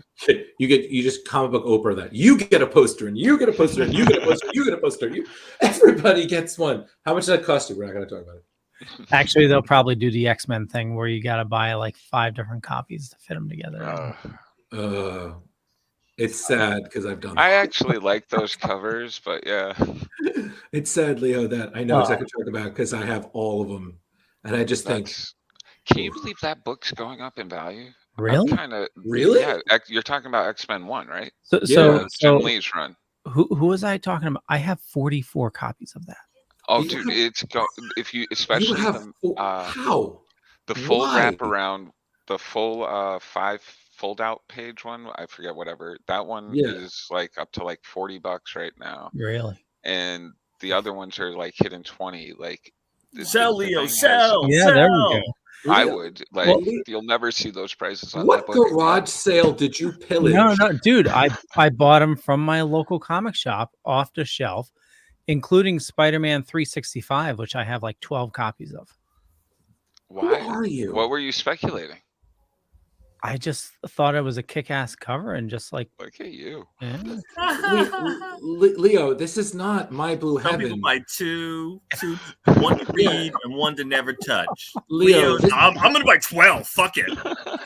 you just comic book Oprah that you get a poster and you get a poster and you get a poster, you get a poster. Everybody gets one. How much does that cost you? We're not going to talk about it. Actually, they'll probably do the X-Men thing where you got to buy like 5 different copies to fit them together. It's sad because I've done that. I actually like those covers, but yeah. It's sad, Leo, that I know exactly what you're talking about because I have all of them. And I just think. Can you believe that book's going up in value? Really? Really? Yeah, you're talking about X-Men 1, right? So Jim Lee's run. Who was I talking about? I have 44 copies of that. Oh, dude, if you especially how the full wraparound, the full 5 fold-out page one. I forget whatever that one is like up to like $40 right now. Really? And the other ones are like hitting 20. Like sell, Leo, sell. Yeah, there we go. I would you'll never see those prices on what that book. garage sale did you pillage? No, dude, I bought them from my local comic shop off the shelf, including Spider-Man 365, which I have like 12 copies of. Why are you? What were you speculating? I just thought it was a kick-ass cover and just like, Look at you. yeah. Leo, this is not My Blue Some people Heaven. buy two, one to read and one to never touch. Leo, I'm gonna buy 12. Fuck it.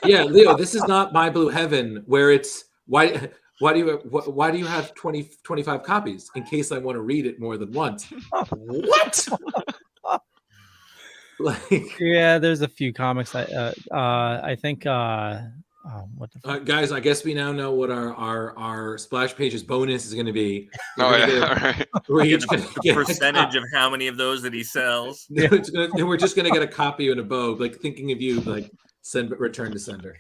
Yeah, Leo, this is not My Blue Heaven where it's why do you have 25 copies in case I want to read it more than once? What? Like, Yeah, there's a few comics. I think what the fuck? guys, I guess we now know what our Splash Pages bonus is going to be. We're each going to get percentage of how many of those that he sells. Yeah. We're just going to get a copy and a bow, like thinking of you, like return to sender.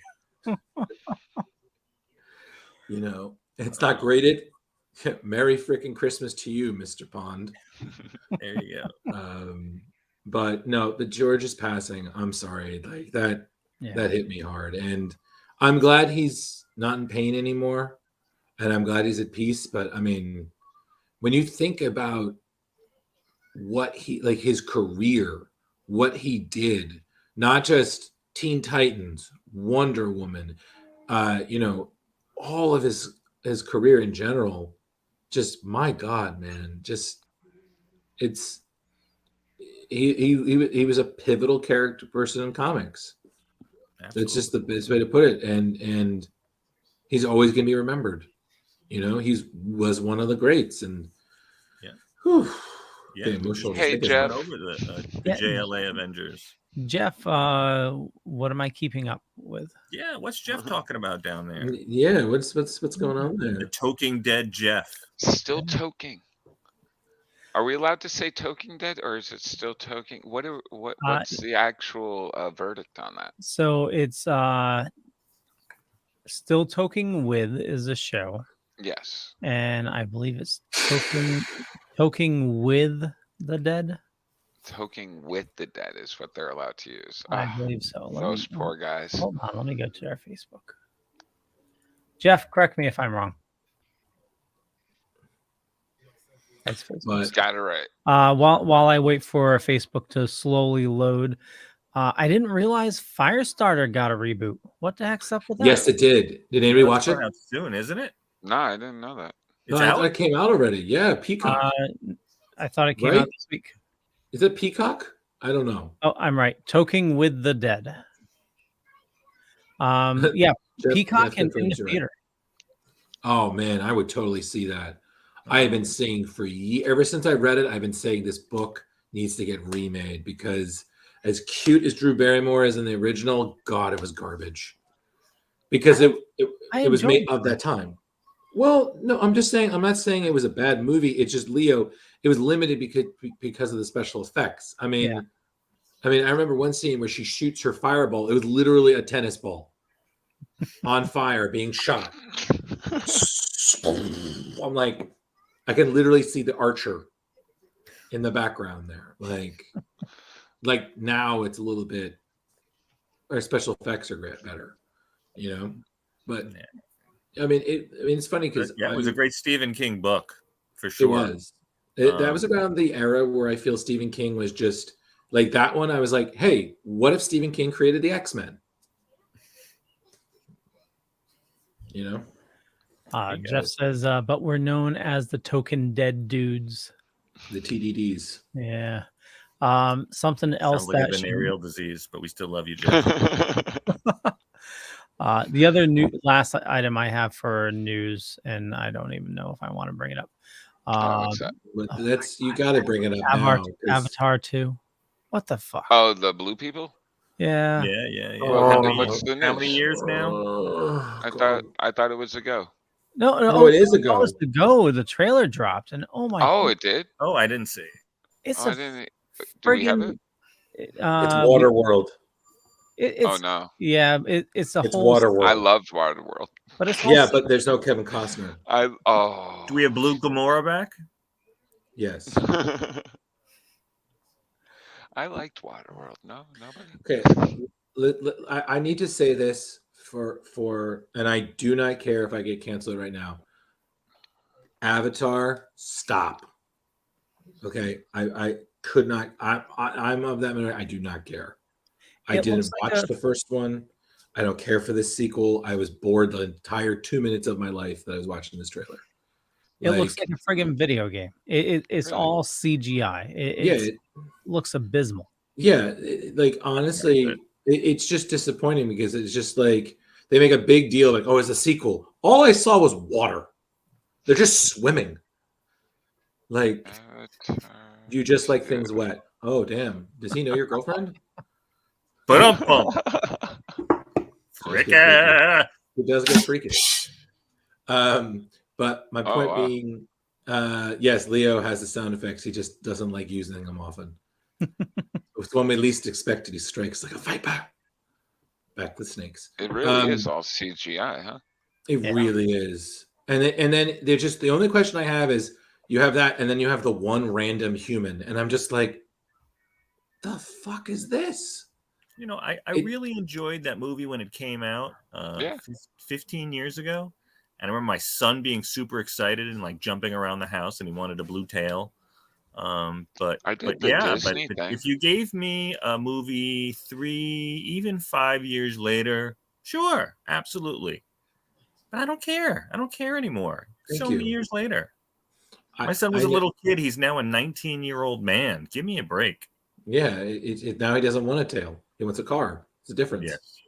You know, it's not graded. Merry freaking Christmas to you, Mr. Pond. There you go. But no, the George is passing. I'm sorry, like that hit me hard, and I'm glad he's not in pain anymore, and I'm glad he's at peace. But I mean, when you think about what his career, what he did, not just Teen Titans, Wonder Woman, all of his career in general, just my God, man, just it's. He was a pivotal person in comics. Absolutely. It's just the best way to put it, and he's always going to be remembered. You know, was one of the greats, and emotional. Hey, Jeff, over the JLA Avengers. Jeff, what am I keeping up with? Yeah, what's Jeff talking about down there? Yeah, what's going on there? The Toking Dead Jeff. Still toking. Are we allowed to say Toking Dead, or is it still toking? What's the actual verdict on that? So it's Still Toking With is a show. Yes. And I believe it's Toking With the Dead. Toking with the Dead is what they're allowed to use. I believe so. Those poor guys. Hold on, let me go to our Facebook. Jeff, correct me if I'm wrong. But got it right. While I wait for Facebook to slowly load, I didn't realize Firestarter got a reboot. What the heck's up with that? Yes, it did. Did anybody watch it? Out soon, isn't it? No, I didn't know that. No, I thought it came out already. Yeah, Peacock. I thought it came out this week. Is it Peacock? I don't know. Oh, I'm right. Toking with the Dead. Yeah, Peacock and in the theater. Oh man, I would totally see that. I have been saying for years, ever since I read it, I've been saying this book needs to get remade because as cute as Drew Barrymore is in the original, God, it was garbage. Because it was made of that time. Well, no, I'm just saying, I'm not saying it was a bad movie. It's just Leo, it was limited because of the special effects. I mean, I remember one scene where she shoots her fireball. It was literally a tennis ball on fire being shot. I'm like, I can literally see the archer in the background there. Like now it's a little bit, our special effects are better, you know. But I mean, it's funny because it was a great Stephen King book for sure. It was. That was around the era where I feel Stephen King was just like that one. I was like, hey, what if Stephen King created the X-Men? You know. Jeff says, but we're known as the Token Dead Dudes. The TDDs. Yeah. Something else sounds like a venereal disease, but we still love you, Jeff. The other last item I have for news, and I don't even know if I want to bring it up. You got to bring it up now. Avatar 2. What the fuck? Oh, the blue people? Yeah. Yeah. What's the news? How many years now? I thought it was a go. No, it is a go. It was a go. The trailer dropped, and God. It did. Oh, I didn't see. It's I didn't. Do we have it? It's Waterworld. It's, no. Yeah, it's whole. Waterworld. I loved Waterworld. But it's but there's no Kevin Costner. Do we have Blue Gamora back? Yes. I liked Waterworld. No, nobody. Okay, I need to say this for, and I do not care if I get canceled right now. Avatar, stop. Okay, I could not. I'm of that mind. I do not care. I didn't watch the first one. I don't care for this sequel. I was bored the entire 2 minutes of my life that I was watching this trailer. It looks like a friggin' video game. It's Really? all CGI. It looks abysmal. Yeah, like honestly, it's just disappointing because it's just like they make a big deal like, oh, it's a sequel. All I saw was water. They're just swimming. Like, you just like things wet. Oh, damn. Does he know your girlfriend? But freaky. It does get freaky. But my point being, yes, Leo has the sound effects. He just doesn't like using them often. It's when we least expected, he strikes like a viper. Back with snakes. It really is all CGI, huh? It really is. And then they're just, the only question I have is, you have that, and then you have the one random human, and I'm just like, the fuck is this? You know, I really enjoyed that movie when it came out 15 years ago. And I remember my son being super excited and like jumping around the house, and he wanted a blue tail. But if you gave me a movie 3, even 5 years later, sure, absolutely. But I don't care. I don't care anymore. Many years later. My son was a little kid. He's now a 19-year-old man. Give me a break. Yeah, now he doesn't want a tail. He wants a car. It's a difference. Yes.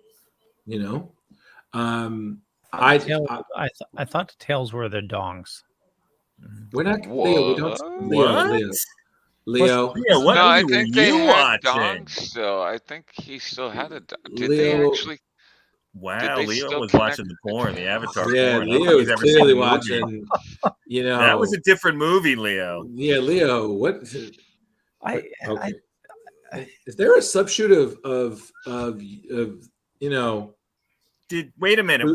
You know? I thought the tails were the dongs. We're not Leo. We don't Leo. What no, I think they had dongs still. I think he still had a. Did they actually? Wow, Leo was watching the porn, the Avatar porn. Leo was clearly watching. You know, that was a different movie, Leo. Yeah, Leo. What? Is there a subshoot of you know? Wait a minute.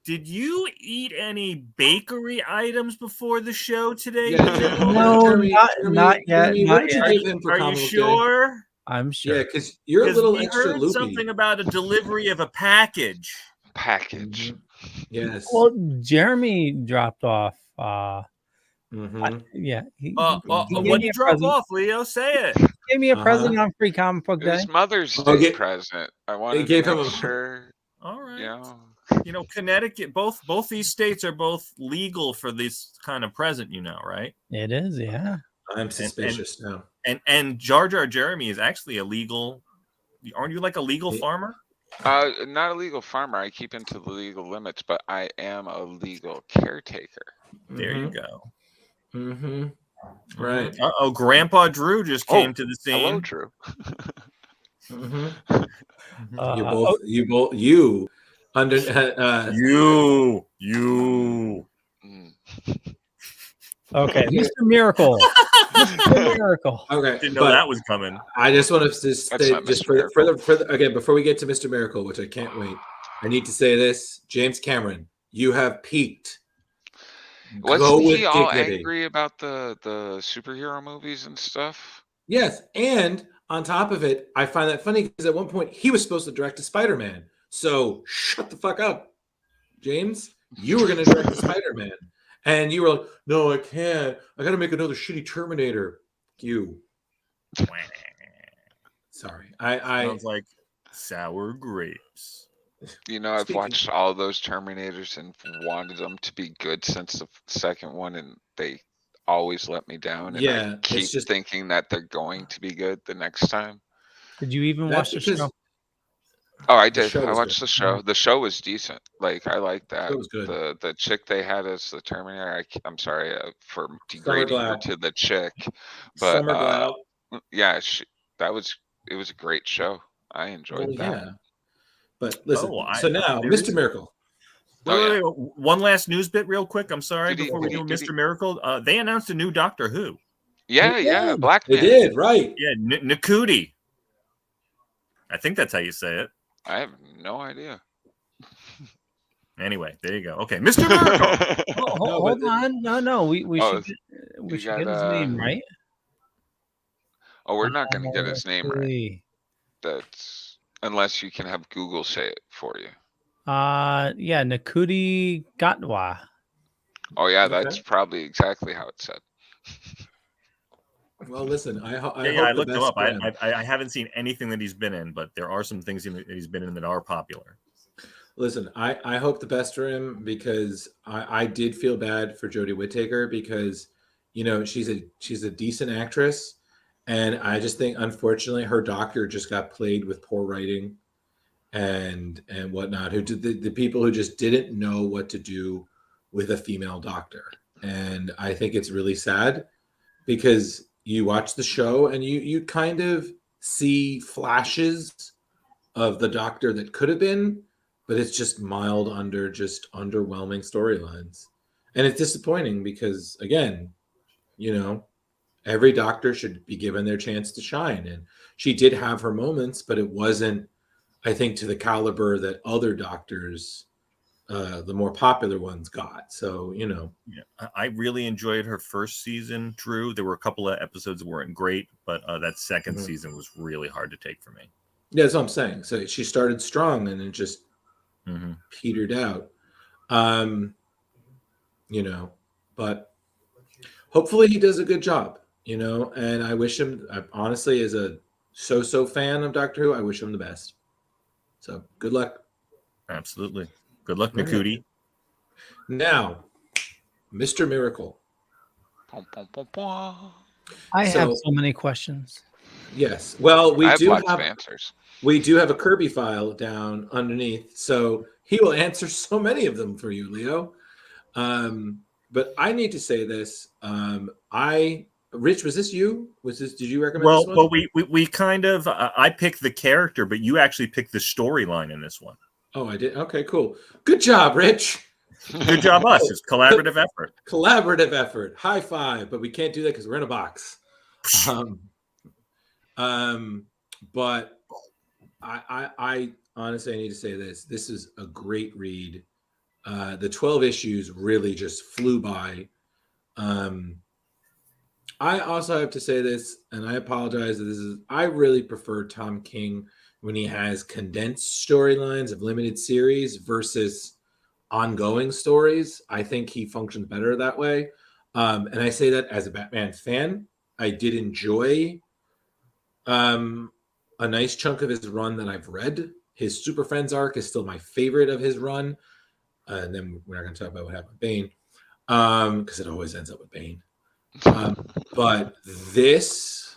Did you eat any bakery items before the show today? Yeah, no, not yet. Are you sure? I'm sure. Yeah, because you're a little extra heard loopy. Something about a delivery of a package. Mm-hmm. Yes. Well, Jeremy dropped off. What did you drop off, Leo? Say it. He gave me a present on Free Comic Book Day. His Mother's Day present. I wanted to make sure. All right. You know, Connecticut. Both these states are both legal for this kind of present. You know, right? It is. Yeah. I'm suspicious now. And Jar Jar Jeremy is actually a legal. Aren't you like a legal farmer? Not a legal farmer. I keep into the legal limits, but I am a legal caretaker. There you go. Mm-hmm. Right. Grandpa Drew just came to the scene. Hello, Drew. You under you. Okay, Mr. Miracle. Mr. Miracle. Okay, didn't know that was coming. I just want to just again before we get to Mr. Miracle, which I can't wait. I need to say this, James Cameron, you have peaked. Wasn't he all angry about the superhero movies and stuff? Yes, and on top of it, I find that funny because at one point he was supposed to direct a Spider-Man. So shut the fuck up, James. You were going to direct a Spider-Man. And you were like, no, I can't. I got to make another shitty Terminator. You. Sorry. Sounds like sour grapes. You know, I've watched all those Terminators and wanted them to be good since the second one, and they always let me down. And I keep thinking that they're going to be good the next time. Did you even watch the show? Oh, I did. I watched the show. The show was decent. Like, I like that. It was good. The chick they had as the Terminator. I'm sorry for degrading her to the chick, but yeah, it was a great show. I enjoyed that. Yeah. But listen, so now, Mr. Miracle. Wait, one last news bit real quick. I'm sorry, before we do Mr. Miracle. They announced a new Doctor Who. Yeah, Black Man. They did, right. Yeah, Nakudi. I think that's how you say it. I have no idea. Anyway, there you go. Okay, Mr. Miracle. Hold on. No. We should get his name right. Oh, we're not going to get his name right. That's unless you can have Google say it for you. Yeah, Nakudi Gatwa. Oh yeah, that's probably exactly how it's said. Well, listen, I hope I the looked him best up. for him. I haven't seen anything that he's been in, but there are some things that he's been in that are popular. Listen, I hope the best for him because I did feel bad for Jodie Whittaker because, you know, she's a decent actress, and I just think unfortunately her doctor just got played with poor writing and whatnot. Who did the people who just didn't know what to do with a female doctor, and I think it's really sad because you watch the show and you kind of see flashes of the doctor that could have been, but it's just mild under just underwhelming storylines. And it's disappointing because again, you know, every doctor should be given their chance to shine. And she did have her moments, but it wasn't, I think, to the caliber that other doctors, the more popular ones, got. So, you know. Yeah, I really enjoyed her first season, Drew. There were a couple of episodes that weren't great, but that second season was really hard to take for me. Yeah, that's what I'm saying. So she started strong and then just petered out. You know, but hopefully he does a good job, you know, and I wish him, honestly, as a so fan of Doctor Who, I wish him the best. So good luck. Absolutely. Good luck, All right. Nakuti. Now, Mr. Miracle. I have so many questions. Yes. Well, I have lots of answers. We do have a Kirby file down underneath, so he will answer so many of them for you, Leo. But I need to say this. Rich, was this you? Did you recommend this one? Well, we kind of I picked the character, but you actually picked the storyline in this one. Oh, I did. Okay, cool. Good job, Rich. Good job, us. It's collaborative effort. Collaborative effort. High five. But we can't do that because we're in a box. But I honestly, I need to say this. This is a great read. The 12 issues really just flew by. I also have to say this, and I apologize. I really prefer Tom King when he has condensed storylines of limited series versus ongoing stories. I think he functions better that way. And I say that as a Batman fan. I did enjoy a nice chunk of his run that I've read. His Super Friends arc is still my favorite of his run. And then we're not going to talk about what happened with Bane, because it always ends up with Bane. But this,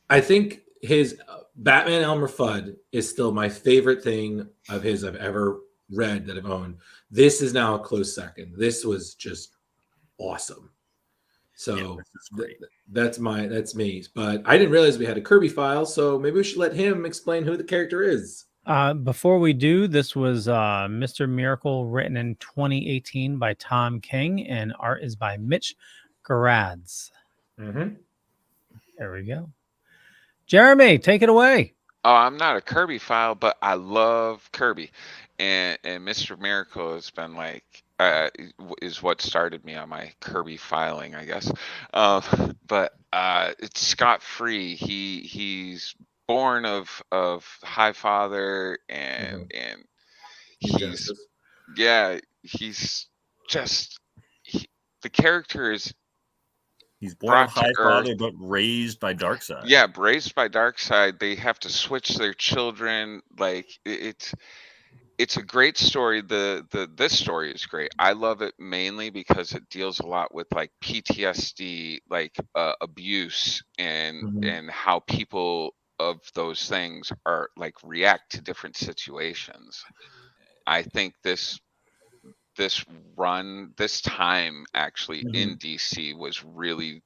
I think his Batman Elmer Fudd is still my favorite thing of his I've ever read that I've owned. This is now a close second. This was just awesome. So that's me. But I didn't realize we had a Kirby file, so maybe we should let him explain who the character is. Before we do, this was Mr. Miracle, written in 2018 by Tom King, and art is by Mitch Gerads. There we go. Jeremy, take it away. Oh, I'm not a Kirby file, but I love Kirby, and Mr. Miracle has been like is what started me on my Kirby filing, I guess. But it's Scott Free. He's born of High Father, and he's just the character is. He's born of High Father, but raised by Darkseid. Yeah, raised by Darkseid. They have to switch their children. Like it's a great story. This story is great. I love it mainly because it deals a lot with like PTSD, like abuse, and how people of those things are like react to different situations. I think this time actually in DC was really,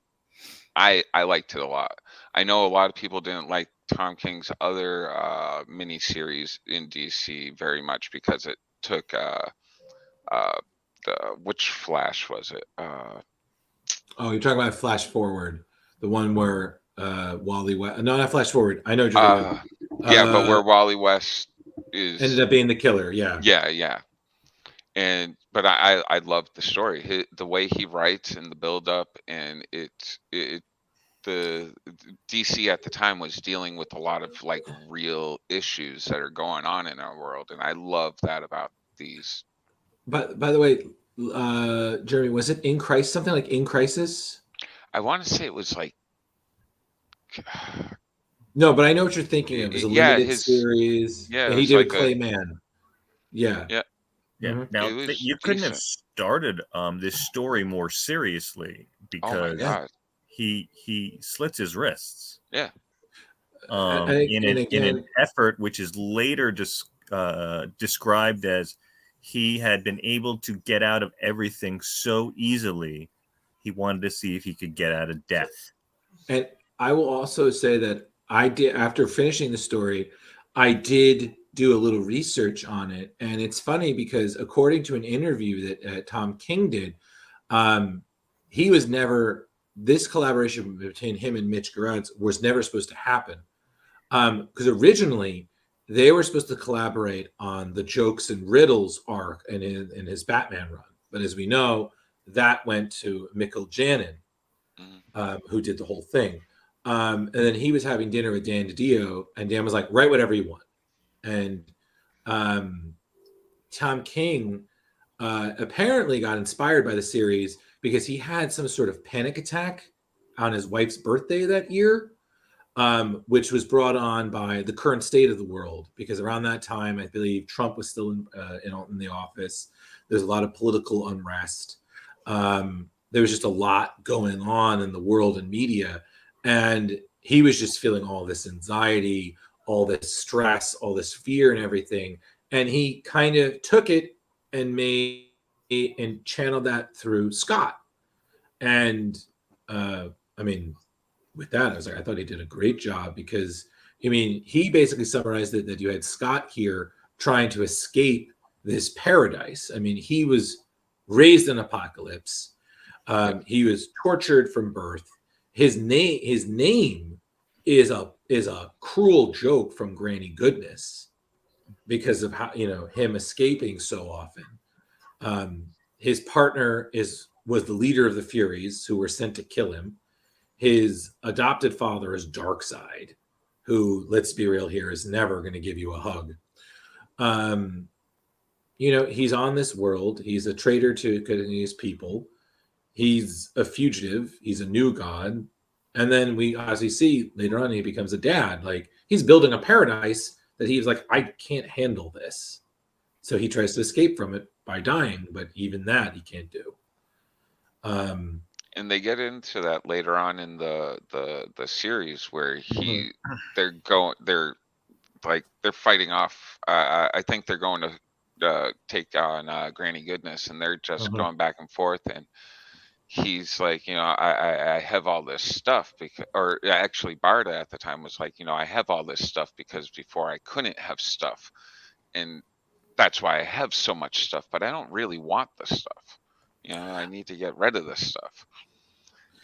I liked it a lot. I know a lot of people didn't like Tom King's other miniseries in DC very much because it took which Flash was it? Oh, you're talking about Flash Forward, the one where Wally West. No, not Flash Forward. I know what you're talking about. But where Wally West ended up being the killer. Yeah. But I love the story, the way he writes and the build up, and the DC at the time was dealing with a lot of like real issues that are going on in our world, and I love that about these. But by the way, Jeremy, was it In Crisis? Something like In Crisis? I want to say it was like No, but I know what you're thinking of. It's a limited series. Yeah, And it he was did like a Clayman. Yeah. yeah. Now It was you couldn't have decent. started this story more seriously Oh my because god. he slits his wrists. Yeah. In an effort which is later described as he had been able to get out of everything so easily, he wanted to see if he could get out of death. And I will also say that I did, after finishing the story, I did do a little research on it. And it's funny because according to an interview that Tom King did, he was never, this collaboration between him and Mitch Gerads was never supposed to happen. Because originally they were supposed to collaborate on the Jokes and Riddles arc in his Batman run. But as we know, that went to Mikkel Janin, who did the whole thing. And then he was having dinner with Dan DiDio, and Dan was like, write whatever you want. And Tom King apparently got inspired by the series because he had some sort of panic attack on his wife's birthday that year. Which was brought on by the current state of the world, because around that time, I believe Trump was still in the office. There's a lot of political unrest. There was just a lot going on in the world and media, and he was just feeling all this anxiety, all this stress, all this fear and everything. And he kind of took it and channeled that through Scott. And I mean, with that, I was like, I thought he did a great job because, I mean, he basically summarized it that you had Scott here trying to escape this paradise. I mean, he was raised in Apocalypse. He was tortured from birth. His name is a cruel joke from Granny Goodness because of how, him escaping so often. His partner was the leader of the Furies who were sent to kill him. His adopted father is Darkseid, who, let's be real here, is never going to give you a hug. He's on this world. He's a traitor to his people. He's a fugitive. He's a new god. And then we, as we see later on, he becomes a dad. Like, he's building a paradise that he's like, I can't handle this. So he tries to escape from it by dying, but even that he can't do. And they get into that later on in the series where they're fighting off. I think they're going to take on Granny Goodness, and they're just going back and forth. And he's like, I have all this stuff or actually Barda at the time was like, I have all this stuff because before I couldn't have stuff, and that's why I have so much stuff. But I don't really want the stuff. I need to get rid of this stuff.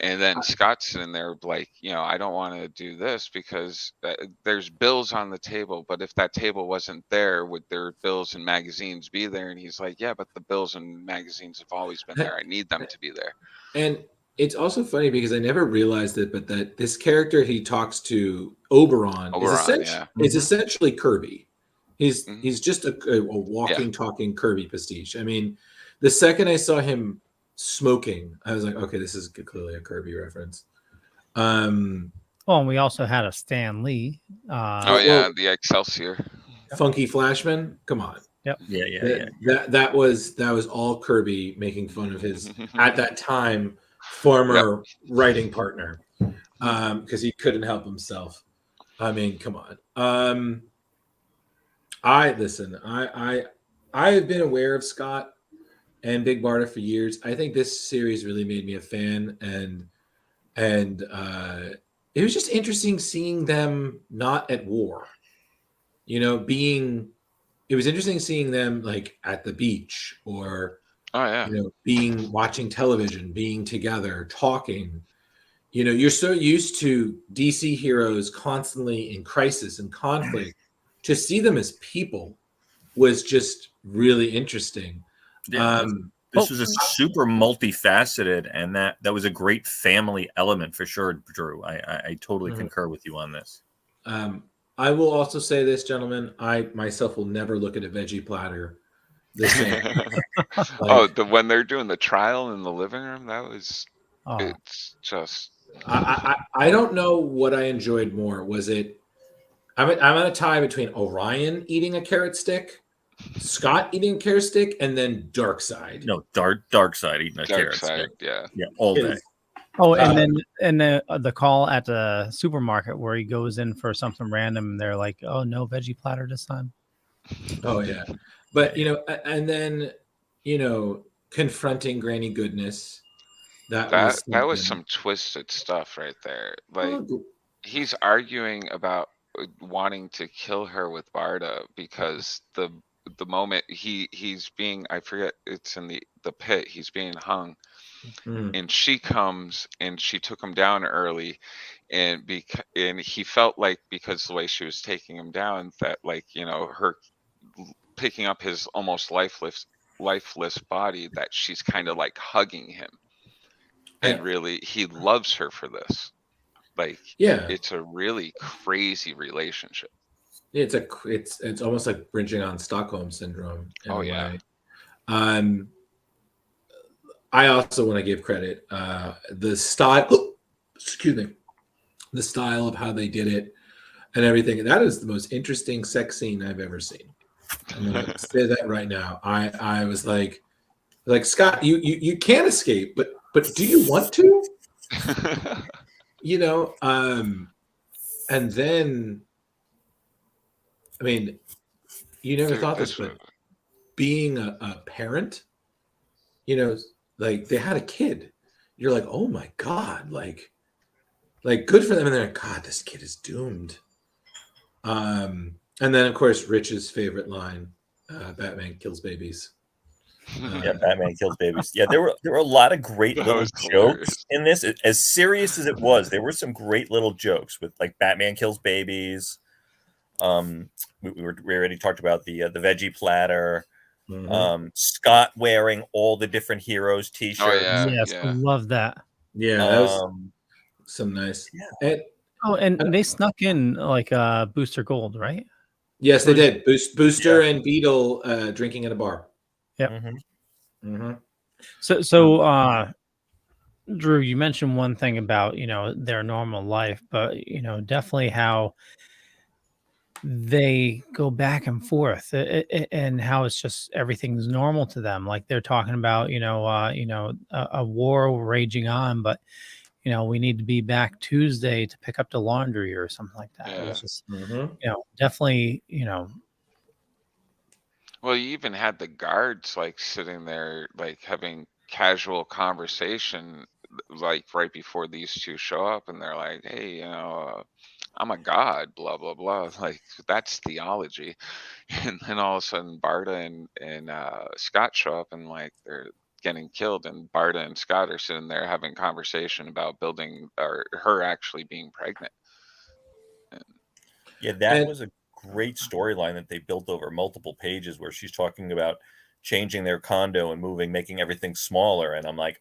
And then Scott's sitting there like, I don't want to do this because there's bills on the table. But if that table wasn't there, would their bills and magazines be there? And he's like, yeah, but the bills and magazines have always been there. I need them to be there. And it's also funny because I never realized it, but that this character he talks to, Oberon is essentially Kirby. He's just a walking, talking Kirby pastiche. I mean, the second I saw him smoking, I was like, okay, this is clearly a Kirby reference. Well, and we also had a Stan Lee. The Excelsior. Funky Flashman. Come on. Yep. Yeah. That was all Kirby making fun of his at that time former writing partner, because he couldn't help himself. I mean, come on. I have been aware of Scott and Big Barda for years. I think this series really made me a fan, and it was just interesting seeing them not at war. It was interesting seeing them like at the beach or watching television, being together, talking. You're so used to DC heroes constantly in crisis and conflict. To see them as people was just really interesting. This was a super multifaceted, and that was a great family element for sure, Drew. I totally concur with you on this. I will also say this, gentlemen. I myself will never look at a veggie platter the same. When they're doing the trial in the living room, that was it's just I don't know what I enjoyed more. Was it? I'm at a tie between Orion eating a carrot stick, Scott eating a carrot stick, and then Darkseid. No, Darkseid eating a Dark carrot side, stick. yeah. Yeah, all day. Oh, and then the call at the supermarket where he goes in for something random, and they're like, "Oh, no veggie platter this time." Oh yeah, but and then confronting Granny Goodness. That was That was something. some twisted stuff right there. Like Well, he's arguing about wanting to kill her with Barda because the moment he's being, I forget, it's in the pit, he's being hung, mm, and she comes and she took him down early, and and he felt like because the way she was taking him down that, like, her picking up his almost lifeless body, that she's kind of like hugging him, and I- really he loves her for this. Like, yeah, it's a really crazy relationship. it's almost like bridging on Stockholm syndrome in Oh a yeah. way. Um, I also want to give credit. The style, excuse me, the style of how they did it and everything. That is the most interesting sex scene I've ever seen. I'm gonna say that right now. I was like Scott, you can't escape, but do you want to? And then I mean, you never Dude, thought this, this but was being a parent, like they had a kid. You're like, oh my God, like good for them. And they're like, God, this kid is doomed. And then of course, Rich's favorite line, Batman kills babies. Yeah, Batman kills babies. Yeah, there were a lot of great That little was jokes hilarious. in this. As serious as it was, there were some great little jokes with like Batman kills babies. We already talked about the veggie platter. Mhm. Scott wearing all the different heroes Oh T-shirts. yeah, Yes, I yeah. love that. Yeah, that was Um, some nice. Yeah. And Oh, and they snuck in like Booster Gold, right? yes, they Who's- did. Booster and Beetle drinking at a bar. Yep. mhm. Mm-hmm. So Drew, you mentioned one thing about their normal life, but definitely how they go back and forth, and how it's just everything's normal to them. Like they're talking about a war raging on, but we need to be back Tuesday to pick up the laundry or something like that. It Yeah. was just Mm-hmm. definitely Well, you even had the guards like sitting there, like having casual conversation, like right before these two show up, and they're like, "Hey, I'm a god," blah blah blah. Like that's theology, and then all of a sudden, Barda and Scott show up, and like they're getting killed, and Barda and Scott are sitting there having conversation about building or her actually being pregnant. And, Yeah, that And was a great storyline that they built over multiple pages where she's talking about changing their condo and moving, making everything smaller. And I'm like,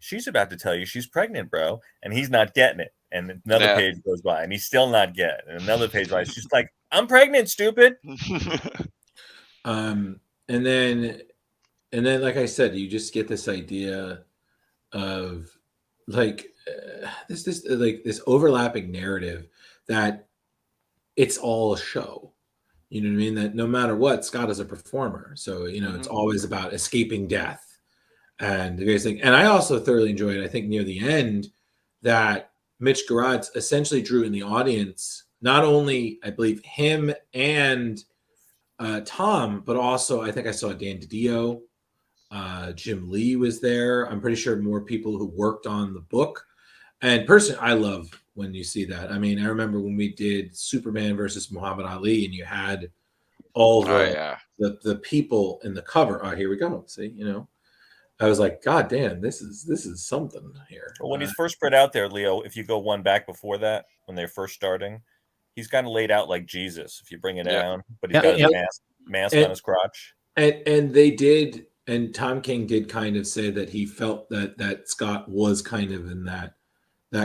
she's about to tell you she's pregnant, bro. And he's not getting it. And another yeah. page goes by and he's still not getting it. And another page by, she's like, I'm pregnant, stupid. um, and then like I said, you just get this idea of like this overlapping narrative that it's all a show. You know what I mean? That no matter what, Scott is a performer. So, it's always about escaping death. And the guys think, and I also thoroughly enjoyed, I think near the end, that Mitch Gerads essentially drew in the audience, not only, I believe, him and Tom, but also I think I saw Dan DiDio, Jim Lee was there. I'm pretty sure more people who worked on the book. And personally, I love when you see that. I mean, I remember when we did Superman versus Muhammad Ali, and you had all Oh yeah. the people in the cover. Oh, here we go. See, I was like, God damn, this is something here. But when he's first spread out there, Leo, if you go one back before that, when they're first starting, he's kind of laid out like Jesus if you bring it Yeah. down, but he's got his mask on his crotch. And they did, and Tom King did kind of say that he felt that Scott was kind of in that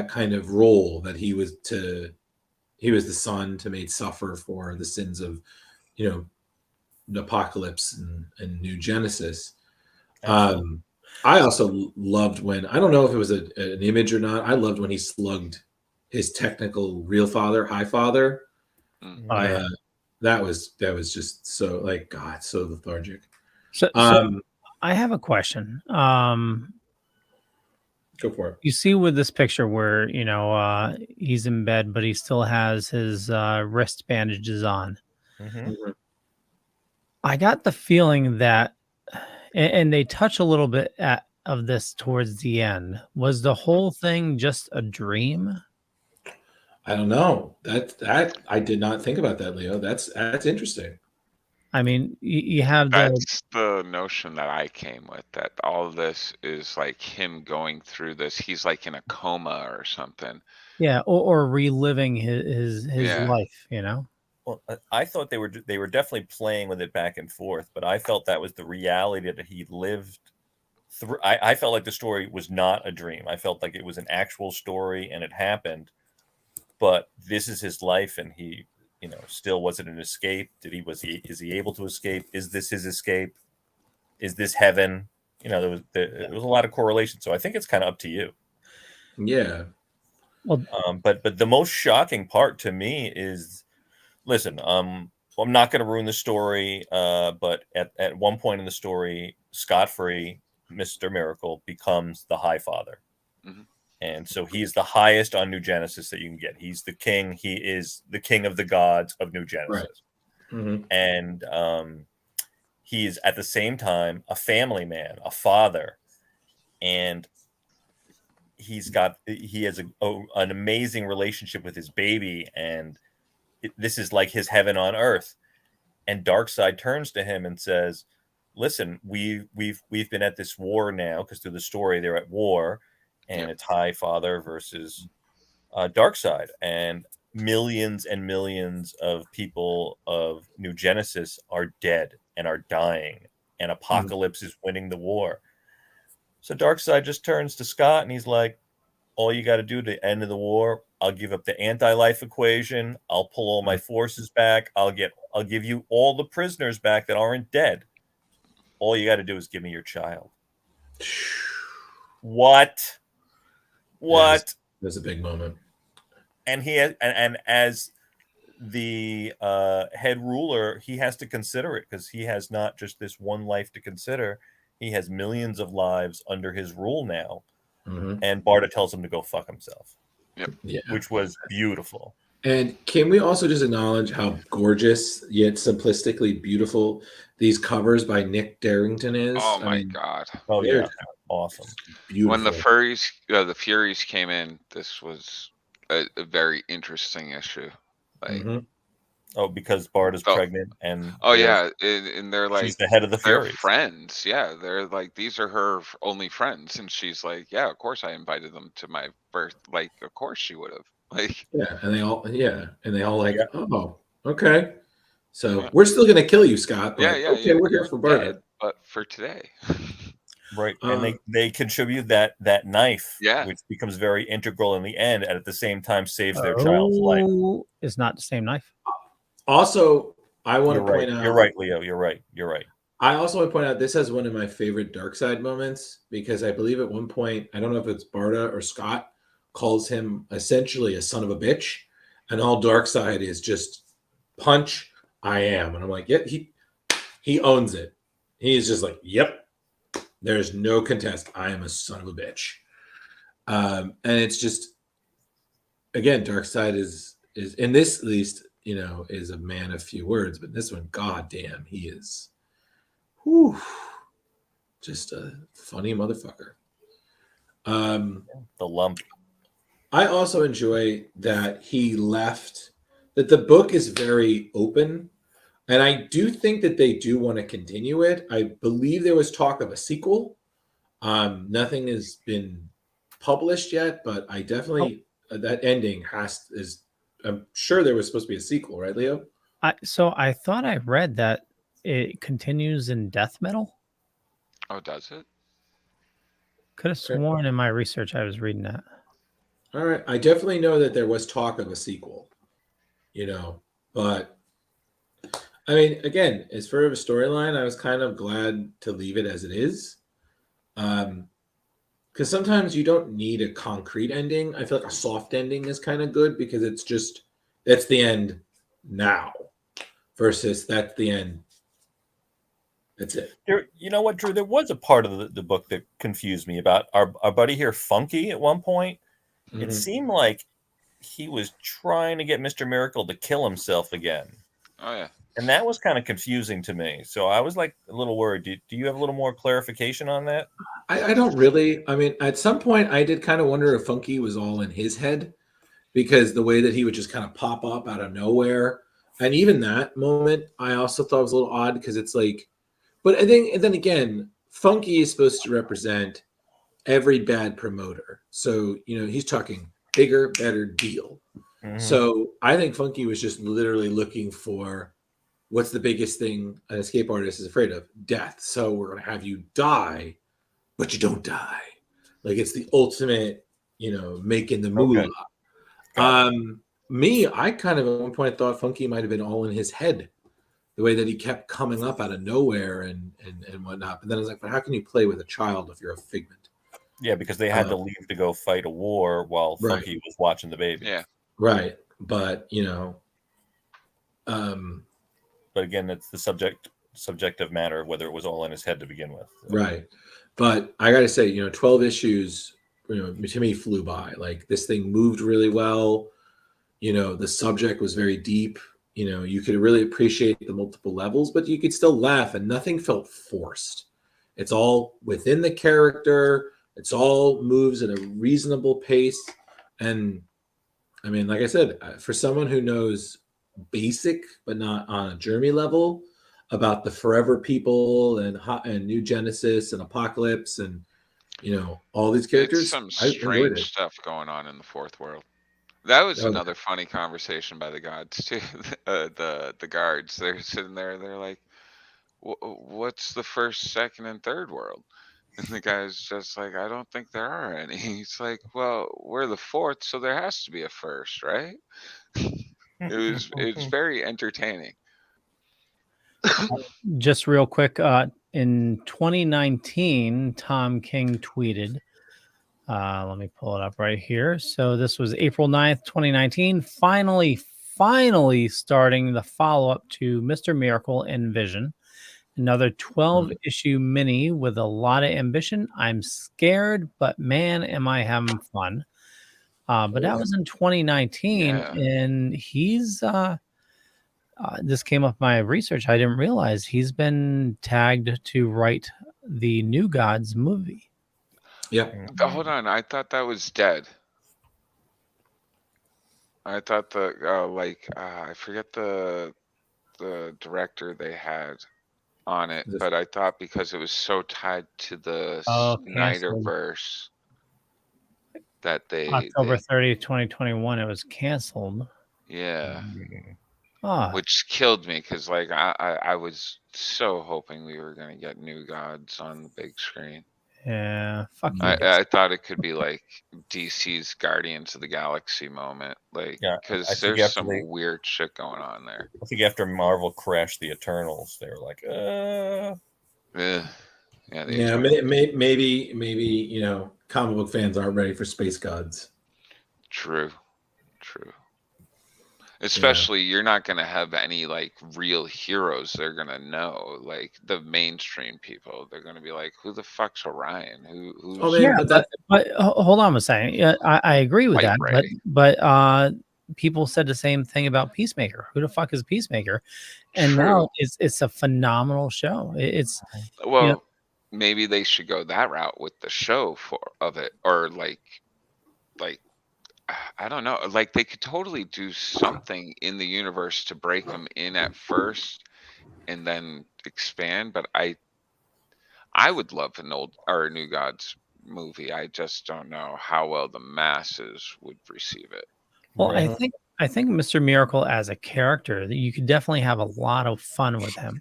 kind of role, that he was the son to made suffer for the sins of the apocalypse and New Genesis. I also loved when, I don't know if it was an image or not. I loved when he slugged his technical real father, High Father. Mm. Oh, yeah. That was just so like, God, so lethargic. So I have a question. Go for it. You see with this picture where, he's in bed, but he still has his wrist bandages on. Mm-hmm. I got the feeling that, and they touch a little bit of this towards the end. Was the whole thing just a dream? I don't know. That I did not think about that, Leo. That's interesting. I mean, you have That's the notion that I came with, that all of this is like him going through this. He's like in a coma or something. or reliving his Yeah. life, Well, I thought they were definitely playing with it back and forth, but I felt that was the reality that he lived through. I felt like the story was not a dream. I felt like it was an actual story and it happened, but this is his life, and he, still, was it an escape? Is he able to escape? Is this his escape? Is this heaven? There was a lot of correlation. So I think it's kind of up to you. Yeah. Well, but the most shocking part to me is, listen, I'm not going to ruin the story, but at one point in the story, scot-free Mr. Miracle becomes the High Father. Mm-hmm. And so he's the highest on New Genesis that you can get. He's the king. He is the king of the gods of New Genesis. Right. Mm-hmm. And he is at the same time a family man, a father, and he has an amazing relationship with his baby, and this is like his heaven on earth. And Darkseid turns to him and says, "Listen, we've been at this war now, because through the story they're at war, and it's High Father versus Darkseid, and millions and millions of people of New Genesis are dead and are dying, and Apocalypse is winning the war." So Darkseid just turns to Scott and he's like, "All you got to do to end the war, I'll give up the anti-life equation. I'll pull all my forces back. I'll give you all the prisoners back that aren't dead. All you got to do is give me your child." What? That was a big moment. And he has, and as the head ruler, he has to consider it, because he has not just this one life to consider. He has millions of lives under his rule now. Mm-hmm. And Barda tells him to go fuck himself. Yep. Yeah. Which was beautiful. And can we also just acknowledge how gorgeous yet simplistically beautiful these covers by Nick Darrington is? Oh my God. Oh yeah, awesome. Beautiful. When the Furies came in, this was a very interesting issue. Like, oh, because Barda's pregnant, and yeah, and they're like, she's the head of the they're Furies. friends. Yeah, they're like, these are her only friends, and she's like, yeah, of course I invited them to my birth. Like, of course she would have. Like, and they all like, oh, okay. So we're still gonna kill you, Scott. But okay, we're here for Barda. But for today. Right. And they contribute that knife, Yeah, which becomes very integral in the end, and at the same time saves their child's life. It's not the same knife. Also, I want to point out. You're right, Leo. You're right. I also want to point out this has one of my favorite Darkseid moments, because I believe at one point, I don't know if it's Barda or Scott, calls him essentially a son of a bitch, and all Darkseid is just punch. I am, and I'm like, yeah, he owns it. He's just like, yep. There's no contest. I am a son of a bitch. And it's just, again, Darkseid is in this, at least, is a man of few words, but this one, goddamn, he is just a funny motherfucker. The lump. I also enjoy that that the book is very open. And I do think that they do want to continue it. I believe there was talk of a sequel. Nothing has been published yet, but I definitely that ending I'm sure there was supposed to be a sequel, right, Leo? So I thought I read that it continues in death metal. Oh, does it? Could have sworn in my research I was reading that. All right. I definitely know that there was talk of a sequel, but I mean, again, as for a storyline, I was kind of glad to leave it as it is. Because sometimes you don't need a concrete ending. I feel like a soft ending is kind of good because it's just that's the end now versus that's the end. That's it. You know what, Drew? There was a part of the book that confused me about our buddy here, Funky, at one point. Mm-hmm. It seemed like he was trying to get Mr. Miracle to kill himself again. Oh, yeah. And that was kind of confusing to me. So I was like a little worried. Do you have a little more clarification on that? I don't really. I mean, at some point, I did kind of wonder if Funky was all in his head because the way that he would just kind of pop up out of nowhere. And even that moment, I also thought was a little odd because it's like, but I think, and then again, Funky is supposed to represent every bad promoter. So, he's talking bigger, better deal. Mm-hmm. So I think Funky was just literally looking for what's the biggest thing an escape artist is afraid of? Death. So we're going to have you die, but you don't die. Like it's the ultimate, making the moolah. Okay. I kind of at one point thought Funky might have been all in his head. The way that he kept coming up out of nowhere and whatnot. But then I was like, but how can you play with a child if you're a figment? Yeah, because they had to leave to go fight a war while Funky was watching the baby. Yeah. Right. But, but again, it's the subjective matter of whether it was all in his head to begin with. So. Right. But I got to say, 12 issues, to me flew by. Like this thing moved really well. The subject was very deep. You could really appreciate the multiple levels, but you could still laugh and nothing felt forced. It's all within the character. It's all moves at a reasonable pace. And I mean, like I said, for someone who knows basic, but not on a Jeremy level about the Forever People and New Genesis and Apocalypse and, all these characters. It's some strange stuff going on in the fourth world. That was another funny conversation by the gods too. The guards, they're sitting there. They're like, "What's the first, second, and third world?" And the guy's just like, "I don't think there are any." He's like, "Well, we're the fourth, so there has to be a first, right?" It's very entertaining. Just real quick, in 2019, Tom King tweeted. Let me pull it up right here. So this was April 9th, 2019. Finally starting the follow-up to Mr. Miracle and Vision. Another 12-issue mini with a lot of ambition. I'm scared, but man, am I having fun. But that was in 2019, and he's... this came up my research. I didn't realize he's been tagged to write the New Gods movie. Yeah. Hold on. I thought that was dead. I thought I forget the director they had on it, but I thought because it was so tied to the Snyderverse that October 30th, 2021, it was canceled. Yeah. Which killed me because I was so hoping we were going to get New Gods on the big screen. Yeah, fuck you. I thought it could be like DC's Guardians of the Galaxy moment, because there's some weird shit going on there. I think after Marvel crashed the Eternals, they were like, maybe comic book fans aren't ready for Space Gods. True. Especially, you're not going to have any real heroes they're going to know, like the mainstream people. They're going to be like, who the fuck's Orion? But hold on a second. Yeah, I agree with that. But people said the same thing about Peacemaker. Who the fuck is Peacemaker? And now it's a phenomenal show. It's maybe they should go that route with the show of it, or like I don't know. Like they could totally do something in the universe to break them in at first and then expand. But I would love an old or a New Gods movie. I just don't know how well the masses would receive it. Well, I think Mr. Miracle as a character, that you could definitely have a lot of fun with him.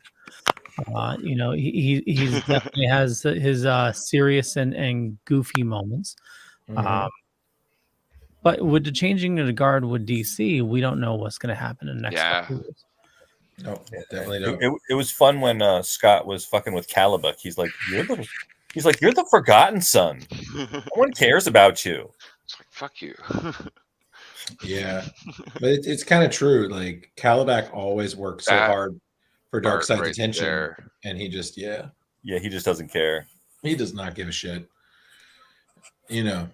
He definitely has his serious and goofy moments. But with the changing of the guard with DC, we don't know what's going to happen in the next couple years. No, definitely don't. It was fun when Scott was fucking with Calibuck. He's like, "You're the He's like, "You're the forgotten son. No one cares about you." It's like, fuck you. Yeah, but it's kind of true. Like Calabac always worked so That hard for part Darkseid's right attention, there. and he just Yeah, he just doesn't care. he does not give a shit. You know.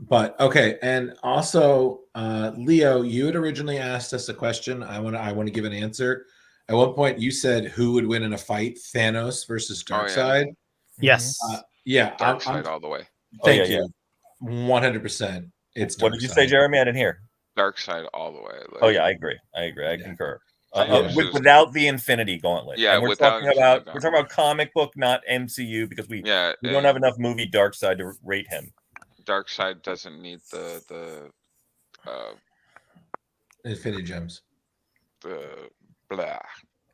But okay, and also Leo, you had originally asked us a question. I want to give an answer. At one point, you said who would win in a fight, Thanos versus Oh yeah, Darkseid. Yes. Yeah, Darkseid all the way. Thank you. 100%. It's What did you say, Jeremy? I didn't hear. Darkseid all the way. Like, Oh yeah, I agree. I concur. Thanos is- Without the Infinity Gauntlet. Yeah, and we're without talking Infinity about comic book, not MCU, because we yeah, don't have enough movie Darkseid to rate him. Darkseid doesn't need the Infinity Gems. blah.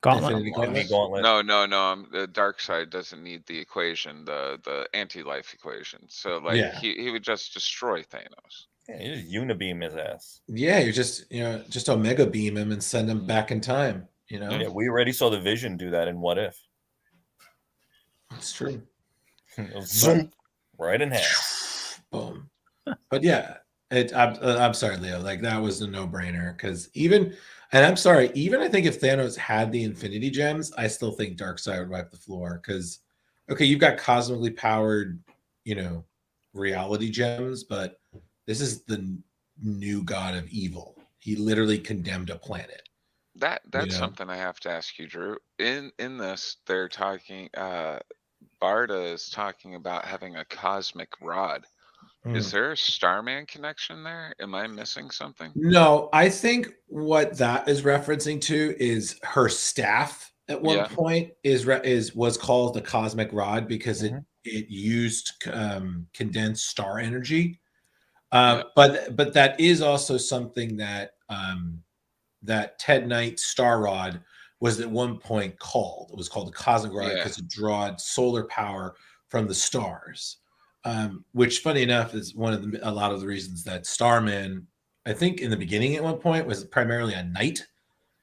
Gauntlet. Infinity Gauntlet. No. The Darkseid doesn't need the equation, the anti-life equation. So like Yeah. he would just destroy Thanos. Yeah, you just unibeam his ass. Yeah, you just Omega beam him and send him back in time. You know, Yeah, we already saw the Vision do that in What If. it's true. Zoom, right in half. Boom. But yeah, I'm sorry, Leo. Like that was a no-brainer because even I think if Thanos had the Infinity Gems, I still think Darkseid would wipe the floor because okay, you've got cosmically powered, reality gems, but this is the new god of evil. He literally condemned a planet. That's something I have to ask you, Drew. In this, they're talking. Barda is talking about having a cosmic rod. Is there a Starman connection there? Am I missing something? No, I think what that is referencing to is her staff at one point was called the cosmic rod because it used condensed star energy. But that is also something that that Ted Knight's star rod was at one point called. It was called the cosmic rod because it drawed solar power from the stars. Which, funny enough, is a lot of the reasons that Starman, I think, in the beginning at one point was primarily a night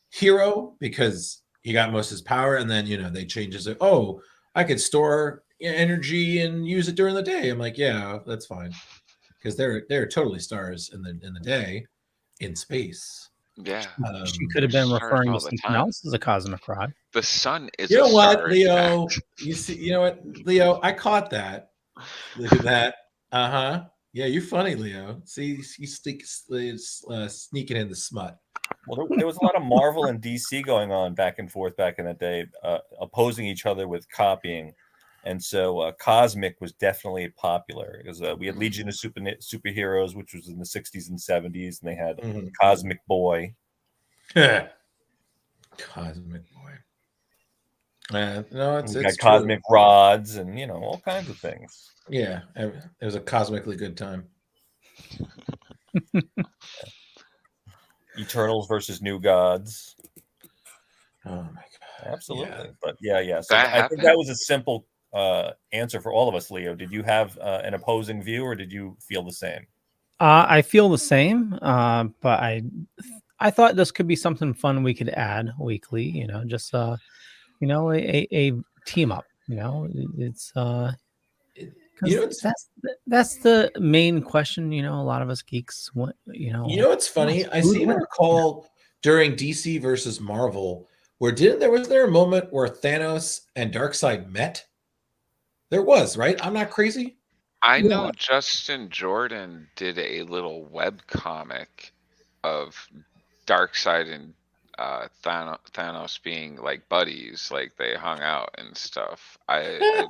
hero because he got most of his power, and then they changed it. Oh, I could store energy and use it during the day. I'm like, yeah, that's fine, because they're totally stars in the day, in space. Yeah, she could have been referring to something else as a cosmic rod. The sun is. You know what, Leo? You know what, Leo? I caught that. Look at that. Yeah, you're funny, Leo. See, he's sneaking in the smut. Well, there was a lot of Marvel and DC going on back and forth back in the day, opposing each other with copying. And so Cosmic was definitely popular because we had Legion of Superheroes, which was in the 60s and 70s, and they had Cosmic Boy. Cosmic Boy. No, it's got Cosmic Rods and, all kinds of things. Yeah, it was a cosmically good time. Eternals versus New Gods. Oh my god! Absolutely, yeah. But yeah. So I think that was a simple answer for all of us. Leo, did you have an opposing view, or did you feel the same? I feel the same, but I thought this could be something fun we could add weekly. Just a team up. It's that's the main question. A lot of us geeks want. What's funny? I seem to recall during DC versus Marvel, was there a moment where Thanos and Darkseid met? There was, right? I'm not crazy. I know Justin Jordan did a little web comic of Darkseid and Thanos being like buddies, like they hung out and stuff. I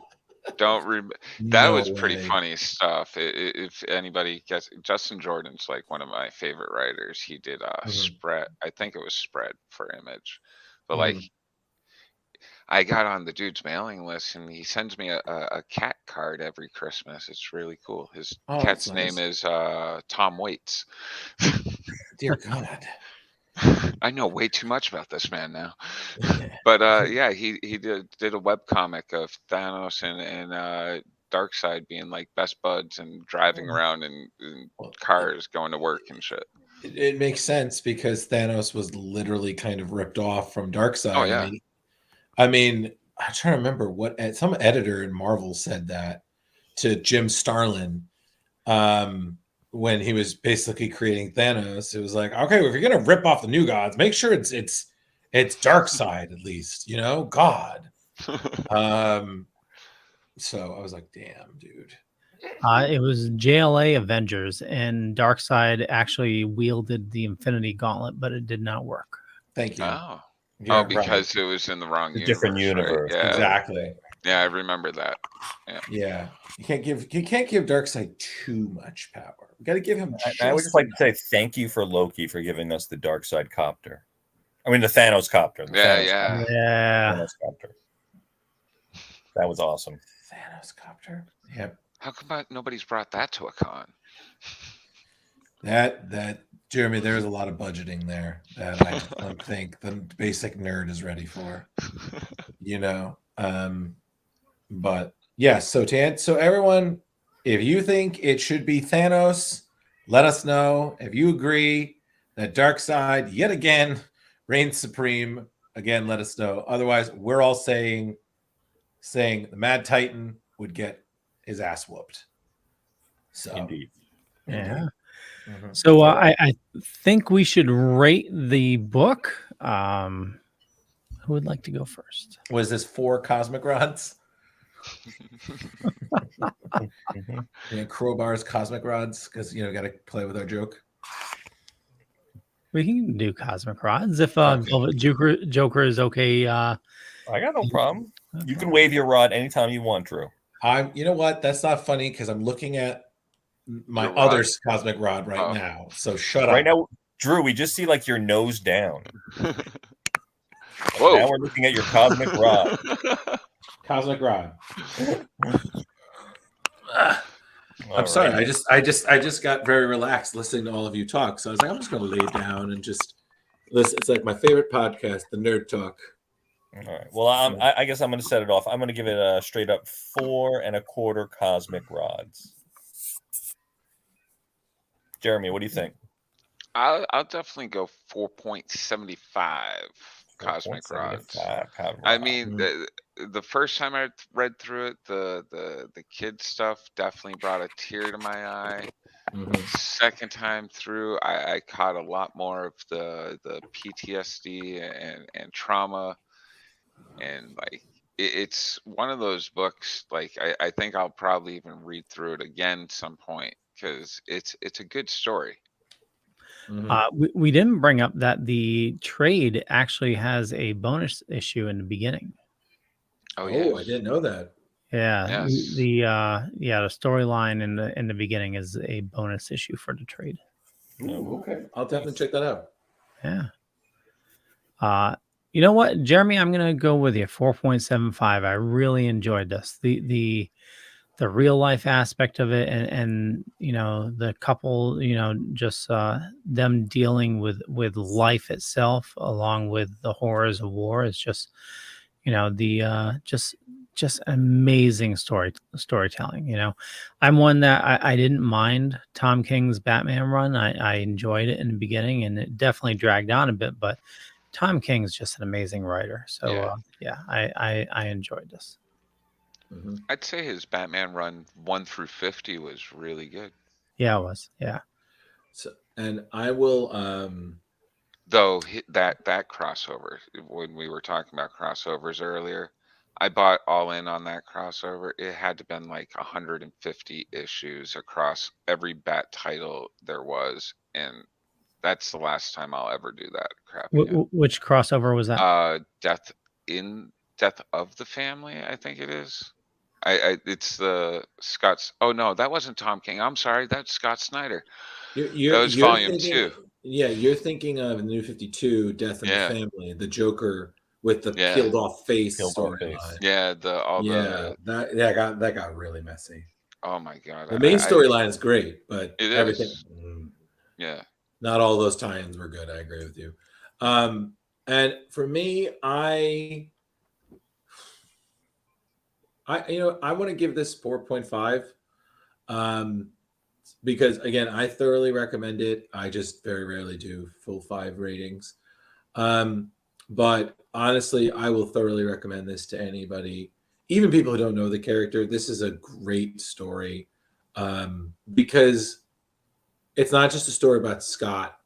don't remember. That was pretty funny stuff. If anybody gets, Justin Jordan's like one of my favorite writers. He did Spread. I think it was Spread for Image, but like I got on the dude's mailing list and he sends me a cat card every Christmas. It's really cool. His cat's name is Tom Waits. Dear God. I know way too much about this man now. But he did a webcomic of Thanos and Darkseid being like best buds and driving around in cars going to work and shit. It makes sense because Thanos was literally kind of ripped off from Darkseid. Oh yeah. I mean, I'm trying to remember what some editor in Marvel said that to Jim Starlin when he was basically creating Thanos. It was like, okay, well, if you're gonna rip off the New Gods, make sure it's Darkseid at least, God. So I was like, damn, dude. It was JLA Avengers, and Darkseid actually wielded the Infinity Gauntlet, but it did not work. Thank you. Oh, You're because it was in the wrong universe. Different universe. Right? Yeah. Exactly. Yeah, I remember that. Yeah. You can't give Darkseid too much power. We got to give him. I would just like to say thank you for Loki for giving us the Darkseid copter. I mean the Thanos copter. Yeah. Thanos copter. That was awesome. Thanos copter. Yep. How come nobody's brought that to a con? That Jeremy, there's a lot of budgeting there that I just don't think the basic nerd is ready for. But yeah, so everyone, if you think it should be Thanos, let us know. If you agree that Darkseid yet again reigns supreme, again, let us know. Otherwise, we're all saying the Mad Titan would get his ass whooped. So Indeed. Yeah. Mm-hmm. So I think we should rate the book. Who would like to go first? Was this 4 cosmic rods? Crowbars, cosmic rods, because got to play with our joke. We can do cosmic rods if Velvet Joker is okay. I got no problem. Okay. You can wave your rod anytime you want, Drew. You know what? That's not funny because I'm looking at my other cosmic rod right now. So shut up. Right now, Drew, we just see like your nose down. Whoa. Now we're looking at your cosmic rod. Cosmic rod. I'm sorry. I just got very relaxed listening to all of you talk. So I was like, I'm just going to lay down and just listen. It's like my favorite podcast, the Nerd Talk. All right. Well, I guess I'm going to set it off. I'm going to give it a straight up 4.25 cosmic rods. Jeremy, what do you think? I'll definitely go 4.75 cosmic rods. I mean, the first time I read through it, the kid stuff definitely brought a tear to my eye. Mm-hmm. Second time through, I caught a lot more of the PTSD and trauma, and like it's one of those books. Like I think I'll probably even read through it again some point because it's a good story. Mm-hmm. We didn't bring up that the trade actually has a bonus issue in the beginning. Oh, yes. I didn't know that. Yeah, yes. The storyline in the beginning is a bonus issue for the trade. Ooh, okay, I'll definitely check that out. Yeah. You know what, Jeremy? I'm gonna go with you. 4.75. I really enjoyed this. The real life aspect of it, and the couple, just them dealing with life itself, along with the horrors of war, is just just amazing storytelling. I'm one that I didn't mind Tom King's Batman run. I enjoyed it in the beginning, and it definitely dragged on a bit, but Tom King's just an amazing writer. So I enjoyed this. Mm-hmm. I'd say his Batman run 1 through 50 was really good. Yeah, it was. Yeah. So, and I will though that crossover, when we were talking about crossovers earlier, I bought all in on that crossover. It had to been like 150 issues across every Bat title there was, and that's the last time I'll ever do that crap again. Which crossover was that? Death of the Family, I think it is. It's the Scott's. Oh no, that wasn't Tom King. I'm sorry, that's Scott Snyder. That was volume 2. Yeah, you're thinking of the New 52, Death in the Family, the Joker with the peeled off face storyline. Yeah, that got really messy. Oh my god. The main storyline is great, but everything. Yeah. Not all those tie-ins were good. I agree with you. And for me, I want to give this 4.5 because, again, I thoroughly recommend it. I just very rarely do full 5 ratings. But honestly, I will thoroughly recommend this to anybody, even people who don't know the character. This is a great story because it's not just a story about Scott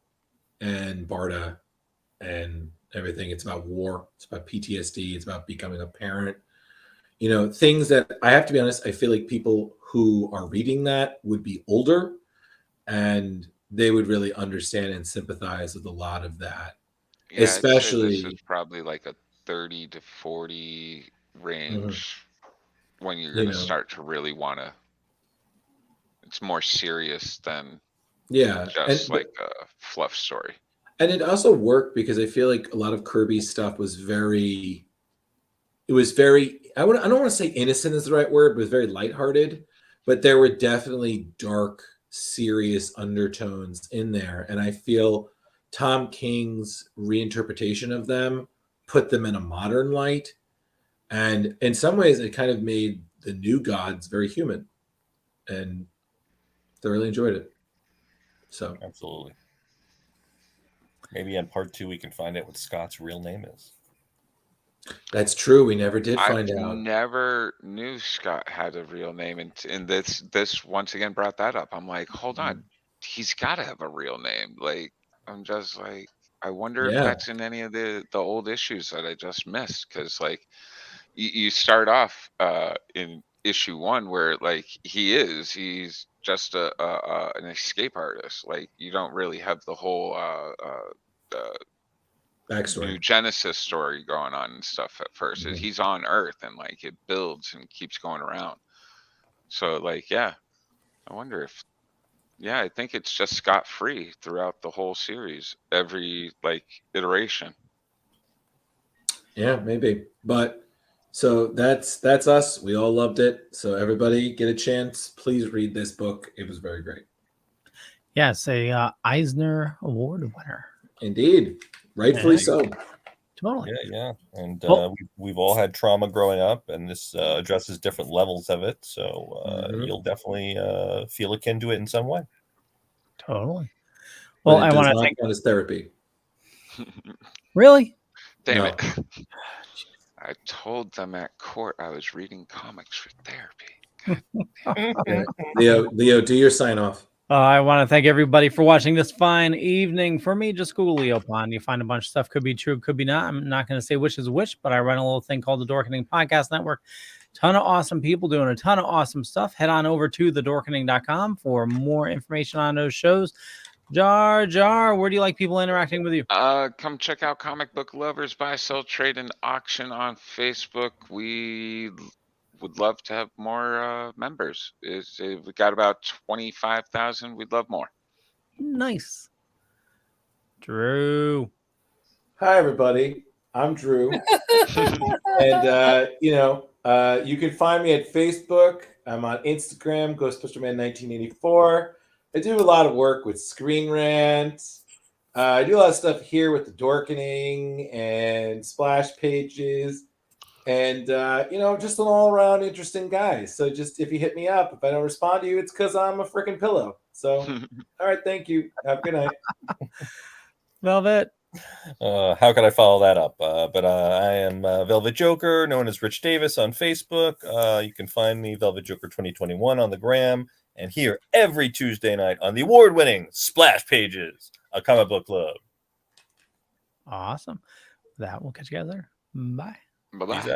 and Barda and everything. It's about war. It's about PTSD. It's about becoming a parent. Things that, I have to be honest, I feel like people who are reading that would be older and they would really understand and sympathize with a lot of that. Yeah, I'd say this is Especially, probably like a 30 to 40 mhm, range when you're you gonna know, start to really wanna. It's more serious than yeah. just like a fluff story. And it also worked because I feel like a lot of Kirby's stuff was very, it was very, I don't want to say innocent is the right word, but it was very lighthearted. But there were definitely dark, serious undertones in there. And I feel Tom King's reinterpretation of them put them in a modern light. And in some ways, it kind of made the new gods very human. And thoroughly enjoyed it. So Absolutely. Maybe in part 2 we can find out what Scott's real name is. that's true. We never did I find out. never knew Scott had a real name, and this once again brought that up. I'm like, hold on, he's got to have a real name. Like, I'm just like, I wonder if Yeah. that's in any of the old issues that I just missed, because like you start off in issue 1 where like he's just an escape artist. Like, you don't really have the whole Backstory. new Genesis story going on and stuff at first. Mhm. He's on Earth and like it builds and keeps going around. So like, yeah, I wonder if, yeah, I think it's just scot free throughout the whole series, every like iteration. Yeah, maybe. But so that's us. We all loved it. So everybody get a chance. Please read this book. It was very great. Yes, a Eisner Award winner. Indeed. Rightfully Yeah. so. Totally. Yeah. And Well- we've all had trauma growing up, and this addresses different levels of it. So Mhm. you'll definitely feel akin to it in some way. Totally. But Well, it I does want to not thank. count as therapy. Really? Damn No. it. I told them at court I was reading comics for therapy. Yeah. Leo, do your sign off. I want to thank everybody for watching this fine evening. For me, just Google Leo Pond. You find a bunch of stuff. Could be true, could be not. I'm not going to say which is which, but I run a little thing called the Dorkening Podcast Network. Ton of awesome people doing a ton of awesome stuff. Head on over to thedorkening.com for more information on those shows. Jar, where do you like people interacting with you? Come check out Comic Book Lovers Buy, Sell, Trade, and Auction on Facebook. We would love to have more members. We got about 25,000. We'd love more. Nice. Drew. Hi, everybody. I'm Drew. And, you can find me at Facebook. I'm on Instagram, GhostbusterMan1984. I do a lot of work with Screen Rant. I do a lot of stuff here with the Dorkening and Splash Pages. And, just an all-around interesting guy. So just if you hit me up, if I don't respond to you, it's because I'm a freaking pillow. So, all right, thank you. Have a good night. Velvet. How could I follow that up? But I am Velvet Joker, known as Rich Davis on Facebook. You can find me, Velvet Joker 2021, on the gram, and here every Tuesday night on the award-winning Splash Pages, a comic book club. Awesome. That will catch you guys later. Bye. Bye-bye. Peace out.